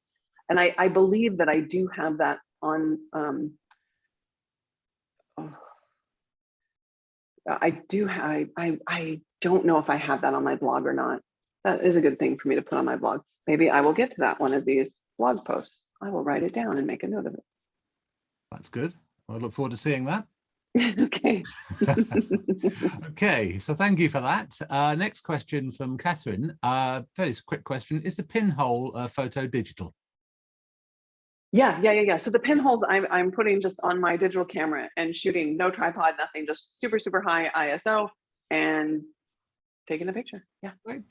And I believe that I do have that on, I don't know if I have that on my blog or not. That is a good thing for me to put on my blog. Maybe I will get to that one of these blog posts. I will write it down and make a note of it. That's good. I look forward to seeing that. Okay. Okay, so thank you for that. Next question from Catherine. Very quick question. Is the pinhole photo digital? Yeah. So the pinholes I'm putting just on my digital camera and shooting, no tripod, nothing, just super, super high ISO and taking a picture. Yeah. Great.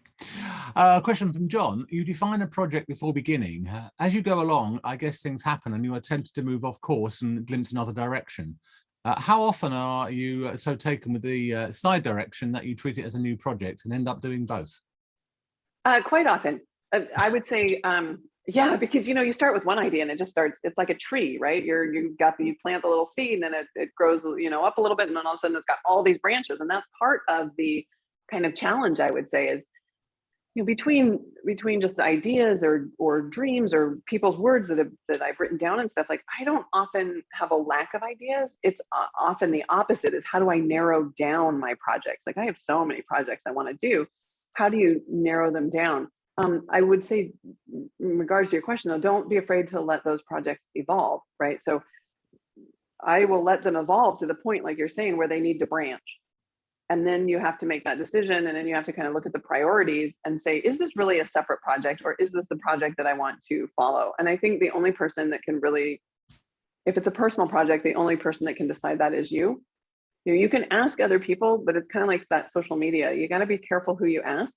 Question from John. You define a project before beginning. As you go along, I guess things happen and you are tempted to move off course and glimpse another direction. How often are you so taken with the side direction that you treat it as a new project and end up doing both? Quite often. I would say, yeah, because you start with one idea and it just starts. It's like a tree, right? You plant the little seed and then it grows, up a little bit, and then all of a sudden it's got all these branches, and that's part of the kind of challenge, I would say, is between just the ideas or dreams or people's words that I've written down and stuff. Like, I don't often have a lack of ideas. It's often the opposite. Is how do I narrow down my projects? Like, I have so many projects I want to do. How do you narrow them down? I would say, in regards to your question, though, don't be afraid to let those projects evolve, right? So I will let them evolve to the point, like you're saying, where they need to branch. And then you have to make that decision, and then you have to kind of look at the priorities and say, is this really a separate project, or is this the project that I want to follow? And I think the only person that can really, if it's a personal project, the only person that can decide that is you. You can ask other people, but it's kind of like that social media. You got to be careful who you ask.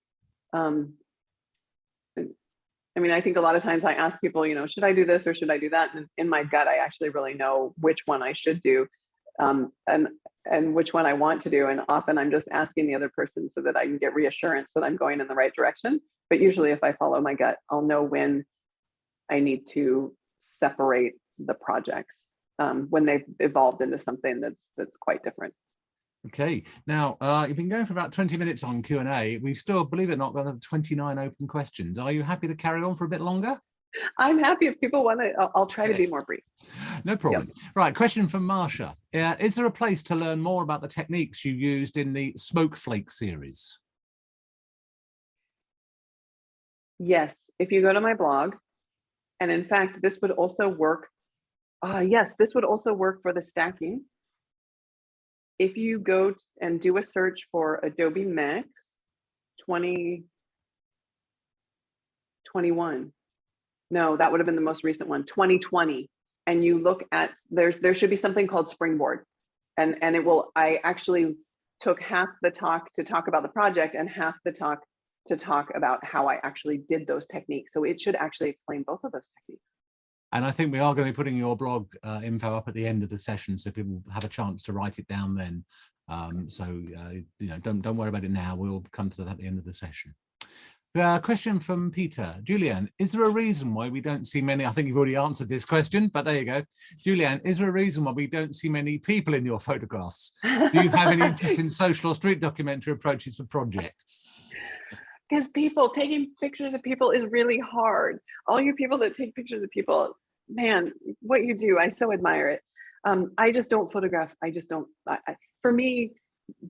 I mean, I think a lot of times I ask people, should I do this or should I do that? And in my gut, I actually really know which one I should do, and which one I want to do. And often I'm just asking the other person so that I can get reassurance that I'm going in the right direction. But usually if I follow my gut, I'll know when I need to separate the projects, when they've evolved into something that's quite different. Okay, now you've been going for about 20 minutes on Q&A. We've still, believe it or not, got 29 open questions. Are you happy to carry on for a bit longer? I'm happy. If people want to, I'll try to be more brief. No problem. Yep. Right, question from Marsha. Is there a place to learn more about the techniques you used in the Smoke Flake series? Yes, if you go to my blog, and in fact, this would also work. Yes, this would also work for the stacking. If you go and do a search for Adobe Max 2021, no, that would have been the most recent one, 2020. And you look at, there should be something called Springboard. And I actually took half the talk to talk about the project and half the talk to talk about how I actually did those techniques. So it should actually explain both of those techniques. And I think we are going to be putting your blog info up at the end of the session, so people have a chance to write it down then. Don't worry about it now. We'll come to that at the end of the session. Question from Peter. Julieanne, is there a reason why we don't see many? I think you've already answered this question, but there you go. Julieanne, is there a reason why we don't see many people in your photographs? Do you have any interest in social or street documentary approaches for projects? Because taking pictures of people is really hard. All you people that take pictures of people, man, what you do, I so admire it. I just don't photograph. For me,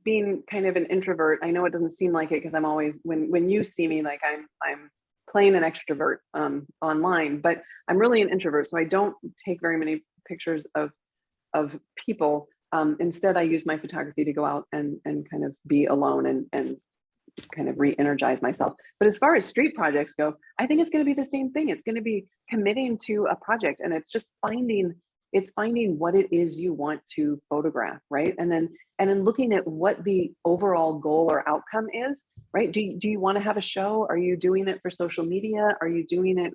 being kind of an introvert, I know it doesn't seem like it because I'm always, when you see me, like I'm playing an extrovert online, but I'm really an introvert. So I don't take very many pictures of people. Instead, I use my photography to go out and kind of be alone and kind of re-energize myself. But as far as street projects go, I think it's going to be the same thing. It's going to be committing to a project, and it's just finding what it is you want to photograph, right? And then looking at what the overall goal or outcome is, right? Do you want to have a show? Are you doing it for social media? Are you doing it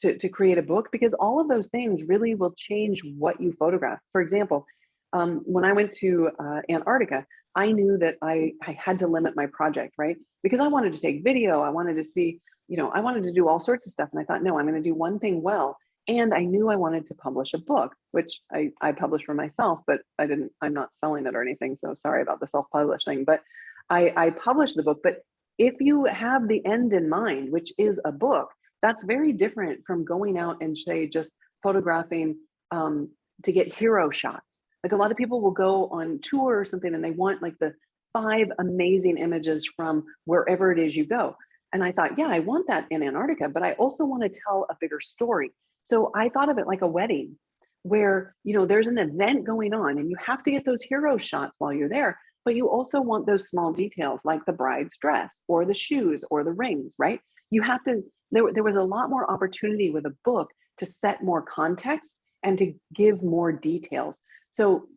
to create a book? Because all of those things really will change what you photograph. For example, when I went to Antarctica, I knew that I had to limit my project, right? Because I wanted to take video, I wanted to see, I wanted to do all sorts of stuff. And I thought, no, I'm going to do one thing well. And I knew I wanted to publish a book, which I published for myself, but I'm not selling it or anything. So sorry about the self-publishing, but I published the book. But if you have the end in mind, which is a book, that's very different from going out and say, just photographing to get hero shots. Like a lot of people will go on tour or something and they want like the 5 amazing images from wherever it is you go. And I thought, yeah, I want that in Antarctica, but I also want to tell a bigger story. So I thought of it like a wedding where, there's an event going on and you have to get those hero shots while you're there, but you also want those small details like the bride's dress or the shoes or the rings, right? You have to, there was a lot more opportunity with a book to set more context and to give more details. So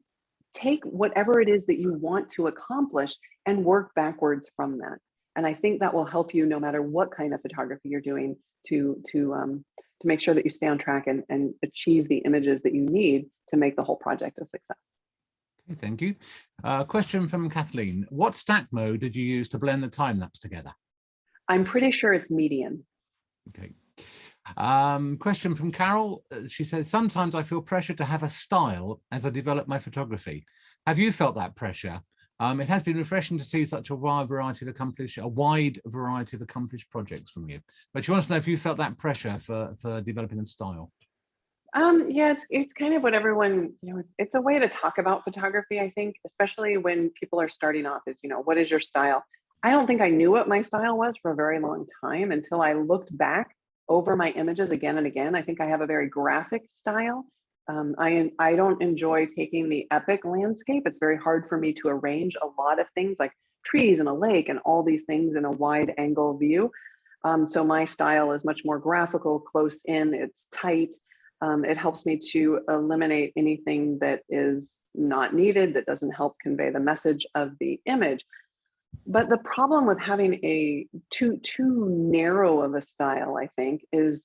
take whatever it is that you want to accomplish and work backwards from that. And I think that will help you no matter what kind of photography you're doing to make sure that you stay on track and achieve the images that you need to make the whole project a success. Okay, thank you. Question from Kathleen. What stack mode did you use to blend the time lapse together? I'm pretty sure it's median. Okay. Question from Carol. She says, sometimes I feel pressure to have a style as I develop my photography. Have you felt that pressure? It has been refreshing to see such a wide variety of accomplished projects from you. But she wants to know if you felt that pressure for developing a style. Yeah, it's kind of what everyone, it's a way to talk about photography, I think, especially when people are starting off is, what is your style? I don't think I knew what my style was for a very long time until I looked back over my images again and again. I think I have a very graphic style. I don't enjoy taking the epic landscape. It's very hard for me to arrange a lot of things like trees and a lake and all these things in a wide angle view. So my style is much more graphical, close in, it's tight. It helps me to eliminate anything that is not needed, that doesn't help convey the message of the image. But the problem with having a too narrow of a style, I think, is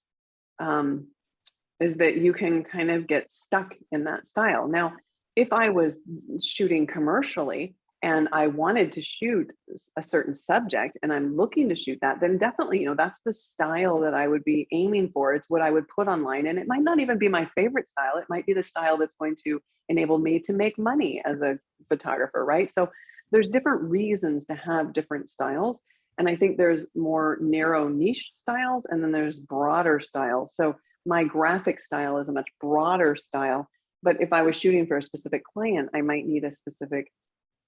that you can kind of get stuck in that style. Now, if I was shooting commercially and I wanted to shoot a certain subject and I'm looking to shoot that, then definitely, that's the style that I would be aiming for. It's what I would put online. And it might not even be my favorite style. It might be the style that's going to enable me to make money as a photographer, right? So there's different reasons to have different styles. And I think there's more narrow niche styles and then there's broader styles. So my graphic style is a much broader style, but if I was shooting for a specific client, I might need a specific,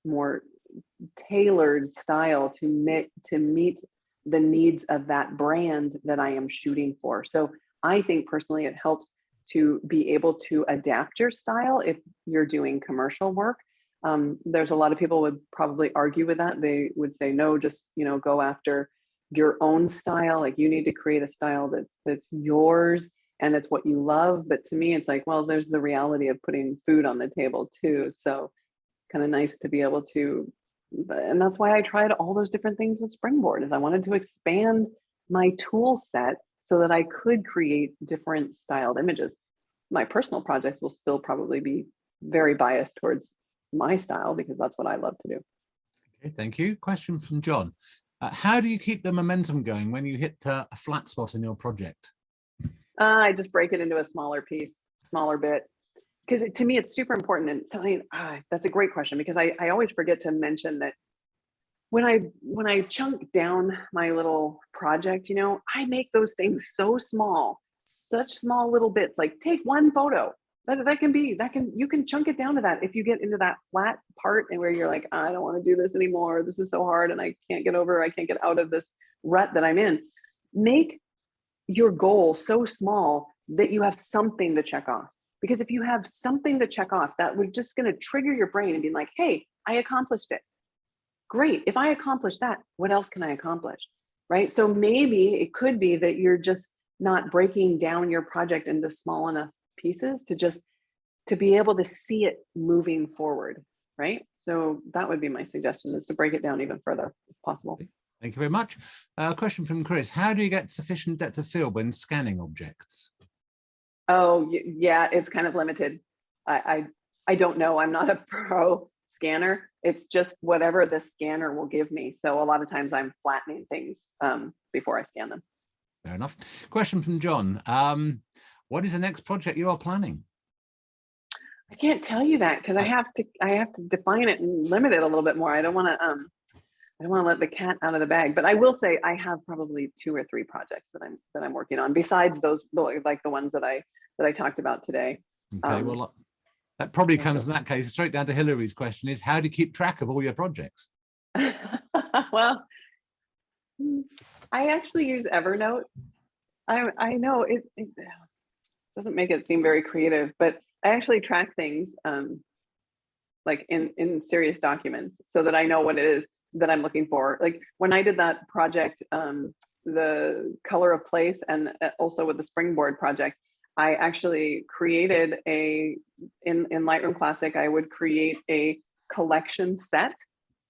more tailored style to meet the needs of that brand that I am shooting for. So I think personally, it helps to be able to adapt your style if you're doing commercial work. There's a lot of people would probably argue with that. They would say, no, just, go after your own style. Like you need to create a style that's yours and it's what you love. But to me, it's like, well, there's the reality of putting food on the table too. So kind of nice to be able to, and that's why I tried all those different things with Springboard, is I wanted to expand my tool set so that I could create different styled images. My personal projects will still probably be very biased towards my style because that's what I love to do. Okay, thank you. Question from John. How do you keep the momentum going when you hit a flat spot in your project? I just break it into a smaller piece, smaller bit. Because to me, it's super important. And something that's a great question, because I always forget to mention that when I chunk down my little project, I make those things so small, such small little bits. Like take one photo. You can chunk it down to that. If you get into that flat part and where you're like, I don't want to do this anymore. This is so hard, and I can't get out of this rut that I'm in. Make your goal so small that you have something to check off. Because if you have something to check off, that was just going to trigger your brain and be like, hey, I accomplished it. Great. If I accomplish that, what else can I accomplish? Right. So maybe it could be that you're just not breaking down your project into small enough pieces to be able to see it moving forward. Right. So that would be my suggestion, is to break it down even further if possible. Thank you very much. A question from Chris. How do you get sufficient depth of field when scanning objects? Oh, yeah, it's kind of limited. I don't know. I'm not a pro scanner. It's just whatever the scanner will give me. So a lot of times I'm flattening things before I scan them. Fair enough. Question from John. What is the next project you are planning? I can't tell you that because I have to define it and limit it a little bit more. I don't want to let the cat out of the bag, but I will say I have probably 2 or 3 projects that I'm working on besides those, like the ones that I talked about today. Okay, well, that probably comes in that case straight down to Hillary's question: is how do you keep track of all your projects? Well, I actually use Evernote. I know it doesn't make it seem very creative, but I actually track things like in serious documents so that I know what it is that I'm looking for. Like when I did that project, the color of place, and also with the springboard project, I actually created in Lightroom Classic, I would create a collection set.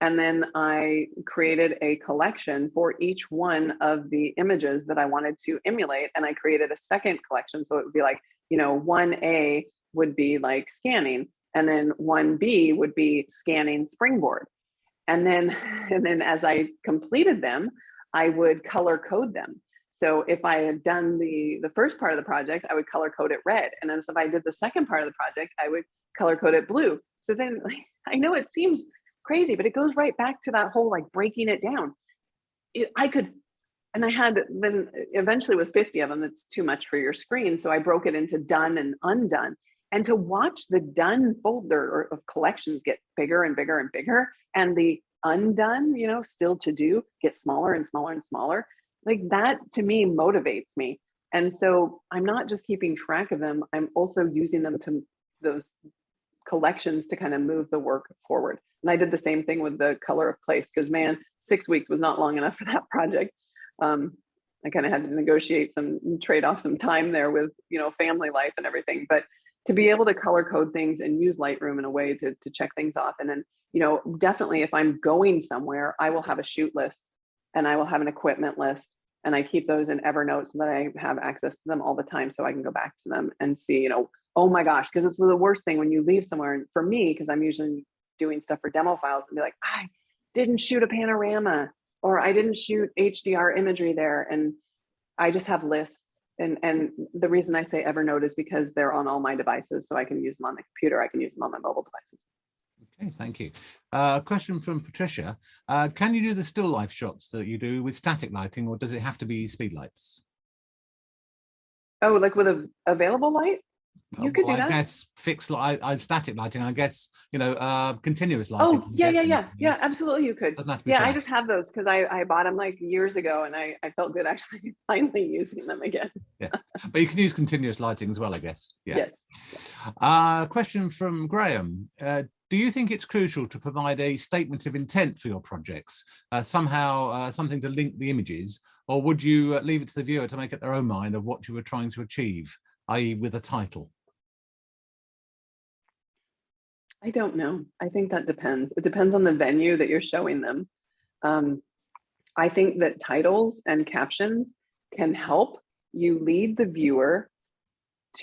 And then I created a collection for each one of the images that I wanted to emulate. And I created a second collection. So it would be like, 1A would be like scanning, and then 1B would be scanning springboard. And then as I completed them, I would color code them. So if I had done the first part of the project, I would color code it red. And then if I did the second part of the project, I would color code it blue. So then I know it seems crazy, but it goes right back to that whole like breaking it down. And I had then eventually with 50 of them, it's too much for your screen. So I broke it into done and undone. And to watch the done folder of collections get bigger and bigger and bigger, and the undone, still to do, get smaller and smaller and smaller, like that to me motivates me. And so I'm not just keeping track of them, I'm also using them to those collections to kind of move the work forward. And I did the same thing with the color of place, because man, 6 weeks was not long enough for that project. I kind of had to negotiate trade off some time there with, family life and everything. But to be able to color code things and use Lightroom in a way to check things off. And then, definitely if I'm going somewhere, I will have a shoot list and I will have an equipment list, and I keep those in Evernote so that I have access to them all the time so I can go back to them and see, oh my gosh, because it's the worst thing when you leave somewhere. And for me, because I'm usually doing stuff for demo files, and be like, I didn't shoot a panorama, or I didn't shoot HDR imagery there. And I just have lists. And the reason I say Evernote is because they're on all my devices. So I can use them on the computer. I can use them on my mobile devices. Okay, thank you. Question from Patricia. Can you do the still life shots that you do with static lighting, or does it have to be speed lights? Oh, like with a available light? You could do that. I guess fixed light, static lighting, I guess, continuous lighting. Oh, yeah, absolutely you could. Yeah, I just have those because I bought them like years ago, and I felt good actually finally using them again. Yeah, but you can use continuous lighting as well, I guess. Yeah. Yes. Question from Graham. Do you think it's crucial to provide a statement of intent for your projects, somehow something to link the images, or would you leave it to the viewer to make up their own mind of what you were trying to achieve, i.e. with a title? I don't know. I think that depends. It depends on the venue that you're showing them. I think that titles and captions can help you lead the viewer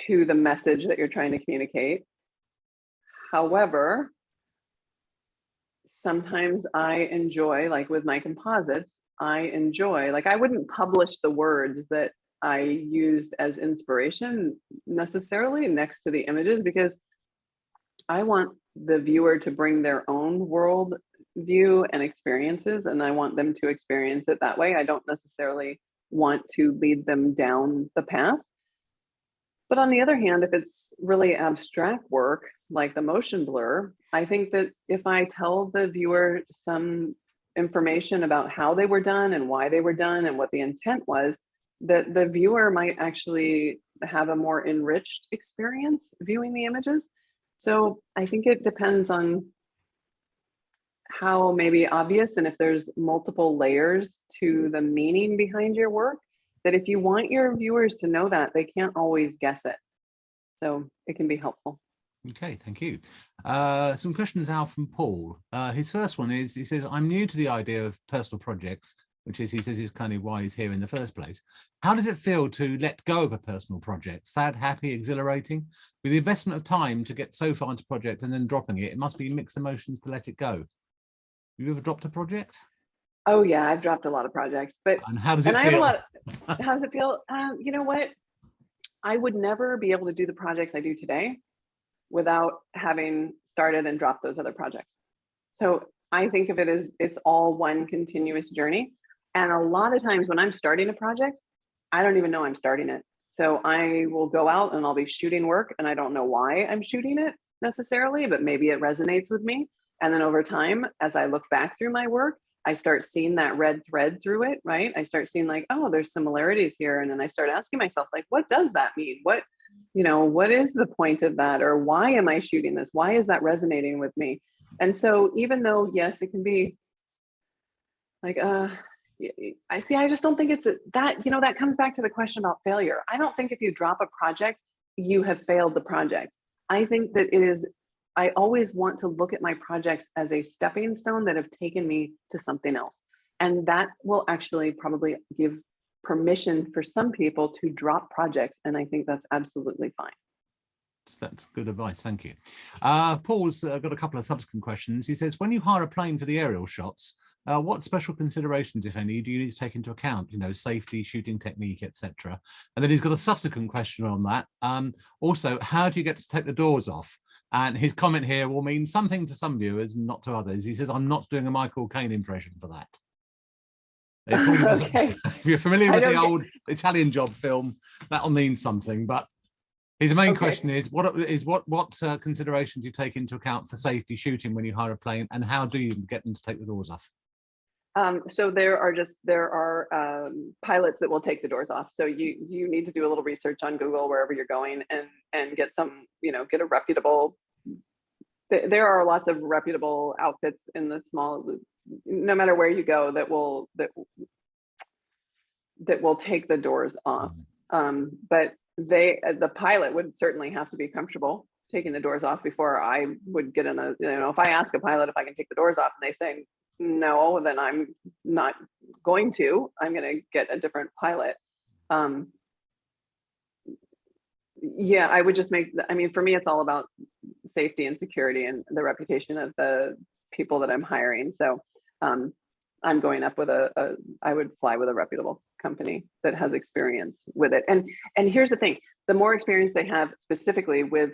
to the message that you're trying to communicate. However, sometimes I enjoy, like with my composites, I enjoy. Like, I wouldn't publish the words that I used as inspiration necessarily next to the images, because I want the viewer to bring their own world view and experiences, and I want them to experience it that way. I don't necessarily want to lead them down the path. But on the other hand, if it's really abstract work like the motion blur, I think that if I tell the viewer some information about how they were done and why they were done and what the intent was, that the viewer might actually have a more enriched experience viewing the images. So I think it depends on how maybe obvious, and if there's multiple layers to the meaning behind your work, that if you want your viewers to know that, they can't always guess it. So it can be helpful. Okay, thank you. Some questions now from Paul. His first one is, he says, I'm new to the idea of personal projects, which is, he says, is kind of why he's here in the first place. How does it feel to let go of a personal project? Sad, happy, exhilarating? With the investment of time to get so far into a project and then dropping it, it must be mixed emotions to let it go. Have you ever dropped a project? Oh yeah, I've dropped a lot of projects, but And how does it I feel? have a lot of, how does it feel? You know what? I would never be able to do the projects I do today without having started and dropped those other projects. So I think of it as it's all one continuous journey. And a lot of times when I'm starting a project, I don't even know I'm starting it. So I will go out and I'll be shooting work and I don't know why I'm shooting it necessarily, but maybe it resonates with me. And then over time, as I look back through my work, I start seeing that red thread through it, right? I start seeing like, oh, there's similarities here. And then I start asking myself, like, what does that mean? What, you know, what is the point of that? Or why am I shooting this? Why is that resonating with me? And so even though, yes, it can be like, I see, I just don't think it's that, you know, that comes back to the question about failure. I don't think if you drop a project, you have failed the project. I think that it is, I always want to look at my projects as a stepping stone that have taken me to something else. And that will actually probably give permission for some people to drop projects. And I think that's absolutely fine. That's good advice, thank you. Paul's got a couple of subsequent questions. He says, when you hire a plane for the aerial shots, what special considerations, if any, do you need to take into account? You know, safety, shooting technique, etc. And then he's got a subsequent question on that. Also, how do you get to take the doors off? And his comment here will mean something to some viewers, not to others. He says, I'm not doing a Michael Caine impression for that. It probably Okay. If you're familiar with the old Italian Job film, that'll mean something. But his main question is, what considerations do you take into account for safety shooting when you hire a plane, and how do you get them to take the doors off? So there are pilots that will take the doors off. So you need to do a little research on Google wherever you're going and get some, you know, get a reputable. There are lots of reputable outfits in the small, no matter where you go, that will take the doors off. But the pilot would certainly have to be comfortable taking the doors off before I would get in a, you know, if I ask a pilot if I can take the doors off and they say no, then I'm not going to. I'm going to get a different pilot. Yeah, I would just make, I mean, for me, it's all about safety and security and the reputation of the people that I'm hiring. So I'm going up with I would fly with a reputable company that has experience with it. And here's the thing, the more experience they have specifically with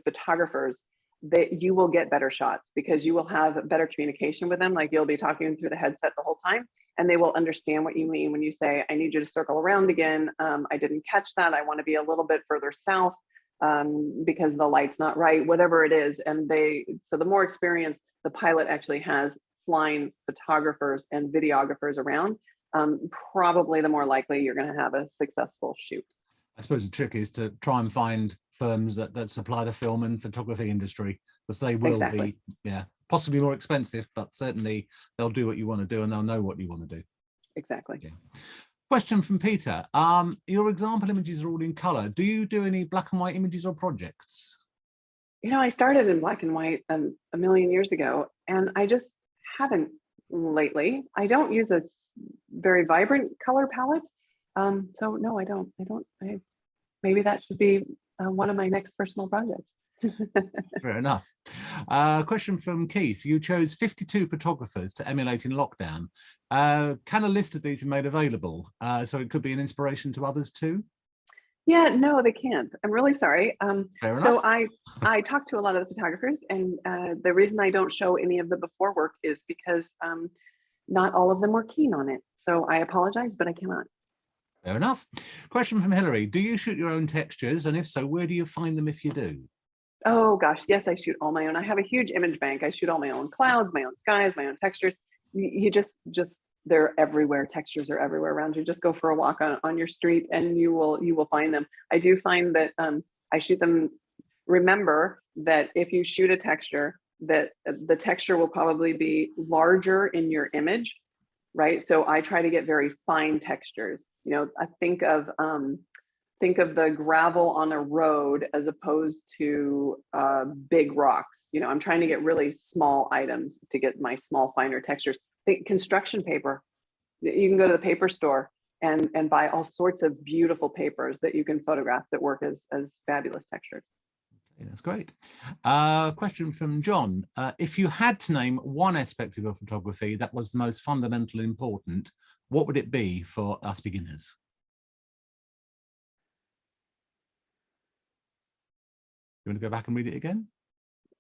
photographers, that you will get better shots because you will have better communication with them. Like you'll be talking through the headset the whole time and they will understand what you mean when you say, I need you to circle around again. I didn't catch that. I want to be a little bit further south because the light's not right, whatever it is. And so the more experience the pilot actually has flying photographers and videographers around, probably the more likely you're going to have a successful shoot. I suppose the trick is to try and find firms that supply the film and photography industry, because they will be, yeah, possibly more expensive, but certainly they'll do what you want to do and they'll know what you want to do. Exactly. Okay. Question from Peter. Your example images are all in color. Do you do any black and white images or projects? You know, I started in black and white a million years ago, and I just haven't lately. I don't use a very vibrant color palette. So no, I don't. Maybe that should be one of my next personal projects. Fair enough. Question from Keith. You chose 52 photographers to emulate in lockdown. Can a list of these be made available? So it could be an inspiration to others too? Yeah, no, they can't. I'm really sorry. Fair So enough. I talked to a lot of the photographers, and the reason I don't show any of the before work is because not all of them were keen on it. So I apologize, but I cannot. Fair enough. Question from Hillary. Do you shoot your own textures? And if so, where do you find them if you do? Oh gosh, yes, I shoot all my own. I have a huge image bank. I shoot all my own clouds, my own skies, my own textures. You just they're everywhere. Textures are everywhere around you. Just go for a walk on your street and you will find them. I do find that I shoot them. Remember that if you shoot a texture, that the texture will probably be larger in your image, right? So I try to get very fine textures. You know, I think of the gravel on a road as opposed to big rocks. You know, I'm trying to get really small items to get my small, finer textures. Think construction paper. You can go to the paper store and buy all sorts of beautiful papers that you can photograph that work as fabulous textures. Okay, that's great. Question from John. If you had to name one aspect of your photography that was the most fundamental and important, what would it be for us beginners? You want to go back and read it again?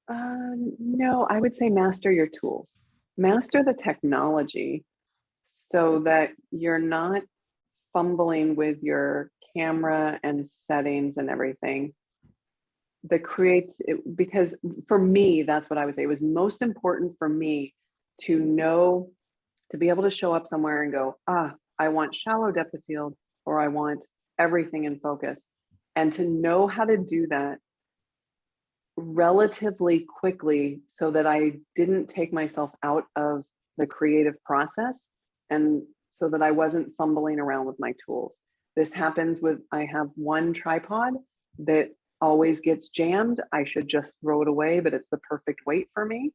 No, I would say master your tools. Master the technology so that you're not fumbling with your camera and settings and everything. Because for me, that's what I would say. It was most important for me to know, to be able to show up somewhere and go, I want shallow depth of field, or I want everything in focus. And to know how to do that relatively quickly so that I didn't take myself out of the creative process, and so that I wasn't fumbling around with my tools. This happens with, I have one tripod that always gets jammed. I should just throw it away, but it's the perfect weight for me.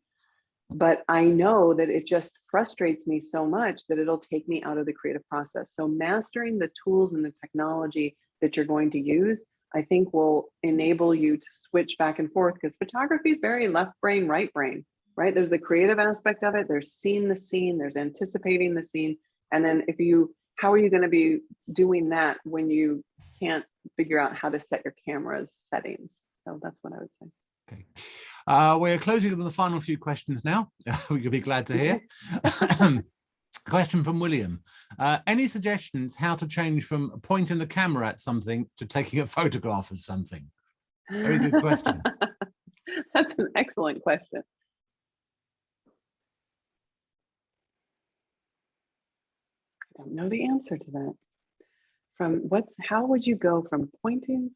But I know that it just frustrates me so much that it'll take me out of the creative process. So mastering the tools and the technology that you're going to use, I think will enable you to switch back and forth, because photography is very left brain, right brain, right? There's the creative aspect of it. There's seeing the scene, there's anticipating the scene. And then how are you going to be doing that when you can't figure out how to set your camera's settings? So that's what I would say. Okay. We're closing on the final few questions now. You'll be glad to hear. Question from William. Any suggestions how to change from pointing the camera at something to taking a photograph of something? Very good question. That's an excellent question. I don't know the answer to that. How would you go from pointing?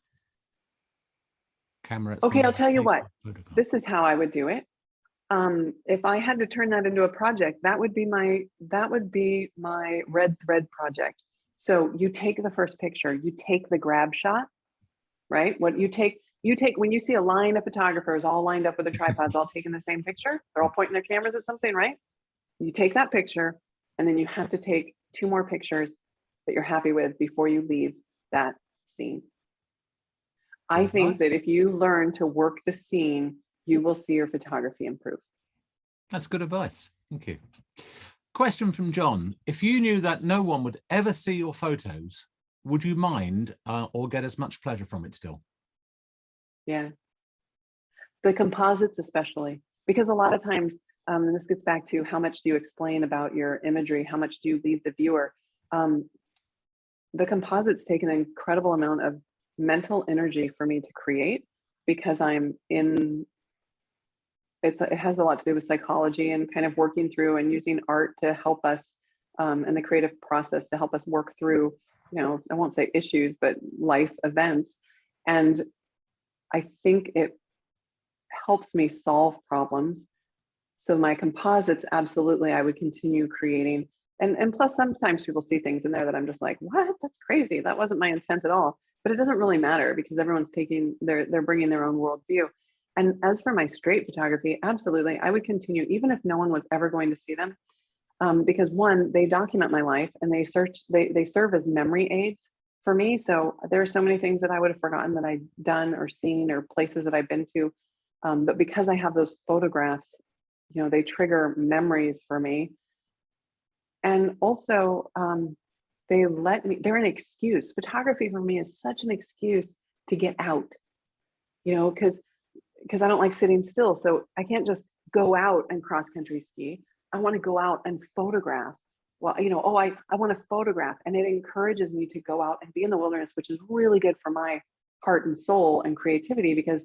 Camera. Okay, I'll tell you what. This is how I would do it. If I had to turn that into a project, that would be my red thread project. So you take the first picture, you take the grab shot, right? What you take when you see a line of photographers all lined up with their tripods, all taking the same picture, they're all pointing their cameras at something, right? You take that picture, and then you have to take 2 more pictures that you're happy with before you leave that scene. I think that if you learn to work the scene, you will see your photography improve. That's good advice. Thank you. Question from John. If you knew that no one would ever see your photos, would you mind or get as much pleasure from it still? Yeah. The composites especially, because a lot of times, and this gets back to how much do you explain about your imagery, how much do you leave the viewer? The composites take an incredible amount of mental energy for me to create, because it has a lot to do with psychology and kind of working through and using art to help us and the creative process to help us work through, I won't say issues, but life events. And I think it helps me solve problems. So my composites, absolutely, I would continue creating. And plus, sometimes people see things in there that I'm just like, what? That's crazy. That wasn't my intent at all. But it doesn't really matter, because everyone's they're bringing their own worldview. And as for my straight photography, absolutely, I would continue, even if no one was ever going to see them, because one, they document my life, and they serve as memory aids for me. So there are so many things that I would have forgotten that I'd done or seen, or places that I've been to. But because I have those photographs, they trigger memories for me. And also, they're an excuse. Photography for me is such an excuse to get out, because I don't like sitting still. So I can't just go out and cross country ski. I want to go out and photograph. Well, I want to photograph, and it encourages me to go out and be in the wilderness, which is really good for my heart and soul and creativity, because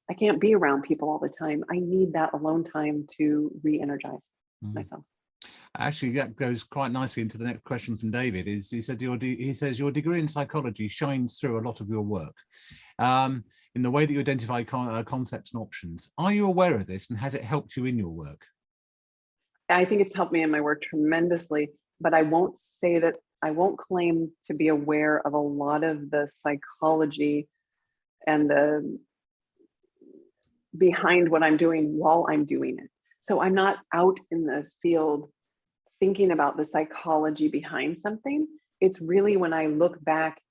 I can't be around people all the time. I need that alone time to re-energize myself. Actually, that goes quite nicely into the next question from David. He says your degree in psychology shines through a lot of your work in the way that you identify concepts and options. Are you aware of this, and has it helped you in your work? I think it's helped me in my work tremendously, but I won't claim to be aware of a lot of the psychology and the behind what I'm doing while I'm doing it. So I'm not out in the field thinking about the psychology behind something. It's really when I look back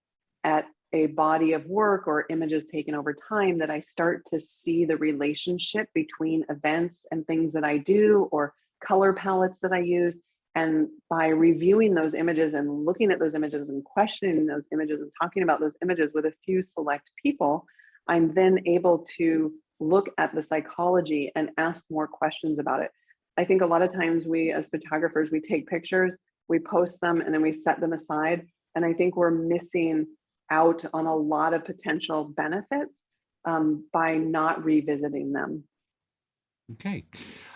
at a body of work or images taken over time that I start to see the relationship between events and things that I do, or color palettes that I use. And by reviewing those images and looking at those images and questioning those images and talking about those images with a few select people, I'm then able to look at the psychology and ask more questions about it. I think a lot of times we as photographers, we take pictures, we post them, and then we set them aside. And I think we're missing out on a lot of potential benefits by not revisiting them. Okay.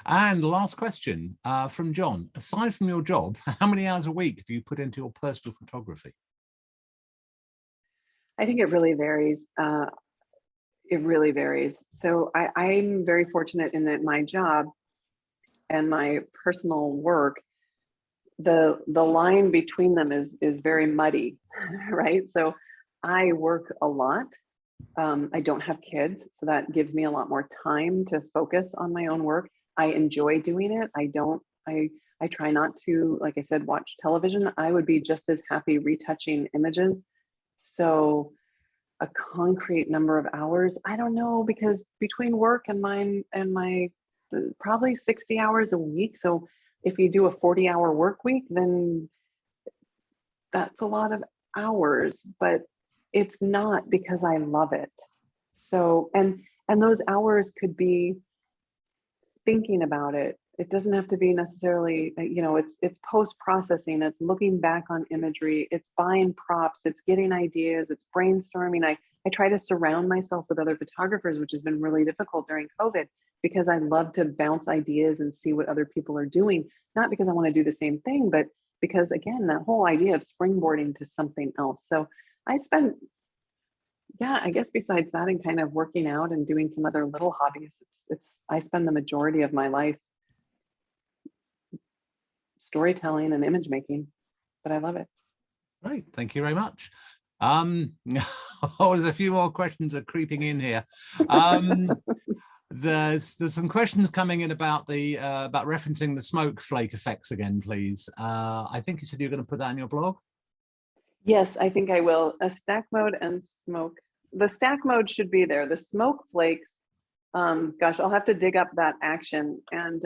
And last question from John. Aside from your job, how many hours a week have you put into your personal photography? I think it really varies. It really varies. So I'm very fortunate in that my job and my personal work, the line between them is very muddy, right? So I work a lot. I don't have kids, so that gives me a lot more time to focus on my own work. I enjoy doing it. I try not to, like I said, watch television. I would be just as happy retouching images. So a concrete number of hours, I don't know, because between work and my probably 60 hours a week. So if you do a 40-hour work week, then that's a lot of hours, but it's not because I love it. So, and those hours could be thinking about it. It doesn't have to be necessarily, it's post-processing, it's looking back on imagery, it's buying props, it's getting ideas, it's brainstorming. I try to surround myself with other photographers, which has been really difficult during COVID, because I love to bounce ideas and see what other people are doing. Not because I want to do the same thing, but because, again, that whole idea of springboarding to something else. So I spend, I guess besides that and kind of working out and doing some other little hobbies, I spend the majority of my life storytelling and image making, but I love it. Great, thank you very much. There's a few more questions are creeping in here. There's some questions coming in about about referencing the smoke flake effects again, please. I think you said you're going to put that in your blog. Yes, I think I will. A stack mode and smoke. The stack mode should be there. The smoke flakes, gosh, I'll have to dig up that action. And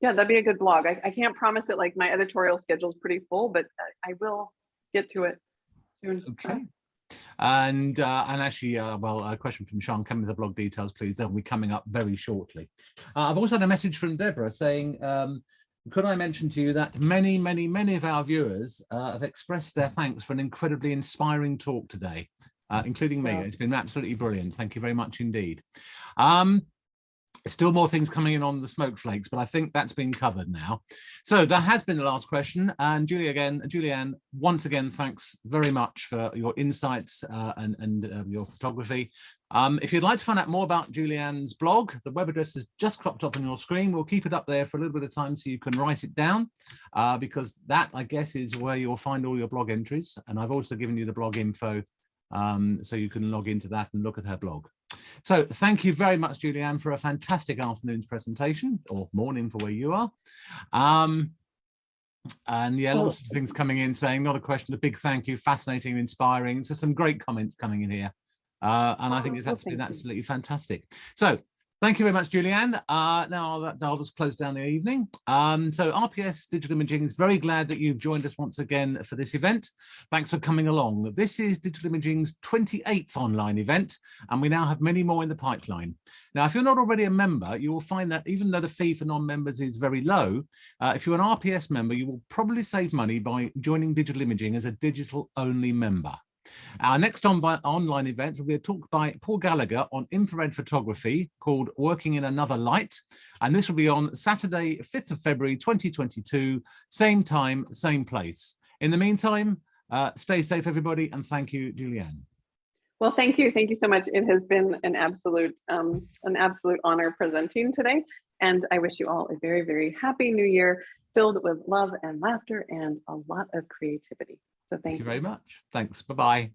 yeah, that'd be a good blog. I can't promise it, like my editorial schedule is pretty full, but I will get to it soon. Okay. And actually, a question from Sean, come with the blog details, please. They'll be coming up very shortly. I've also had a message from Deborah saying, could I mention to you that many of our viewers have expressed their thanks for an incredibly inspiring talk today, including me. It's been absolutely brilliant. Thank you very much indeed. Still more things coming in on the smoke flakes, but I think that's been covered now. So that has been the last question. And Julieanne, once again, thanks very much for your insights and your photography. If you'd like to find out more about Julieanne's blog, the web address has just cropped up on your screen. We'll keep it up there for a little bit of time so you can write it down, because that, I guess, is where you'll find all your blog entries. And I've also given you the blog info so you can log into that and look at her blog. So thank you very much, Julieanne, for a fantastic afternoon's presentation, or morning for where you are. And yeah, lots of things coming in saying, not a question, a big thank you, fascinating and inspiring. So some great comments coming in here. And I think that's been absolutely fantastic. So Thank you very much, Julieanne. Now I'll just close down the evening. So RPS Digital Imaging is very glad that you've joined us once again for this event. Thanks for coming along. This is Digital Imaging's 28th online event, and we now have many more in the pipeline. Now, if you're not already a member, you will find that even though the fee for non-members is very low, if you're an RPS member, you will probably save money by joining Digital Imaging as a digital-only member. Our next online event will be a talk by Paul Gallagher on infrared photography called Working in Another Light. And this will be on Saturday, 5th of February, 2022, same time, same place. In the meantime, stay safe, everybody. And thank you, Julieanne. Well, thank you. Thank you so much. It has been an absolute honor presenting today. And I wish you all a very, very happy new year filled with love and laughter and a lot of creativity. So thank you very much. Thanks. Bye-bye.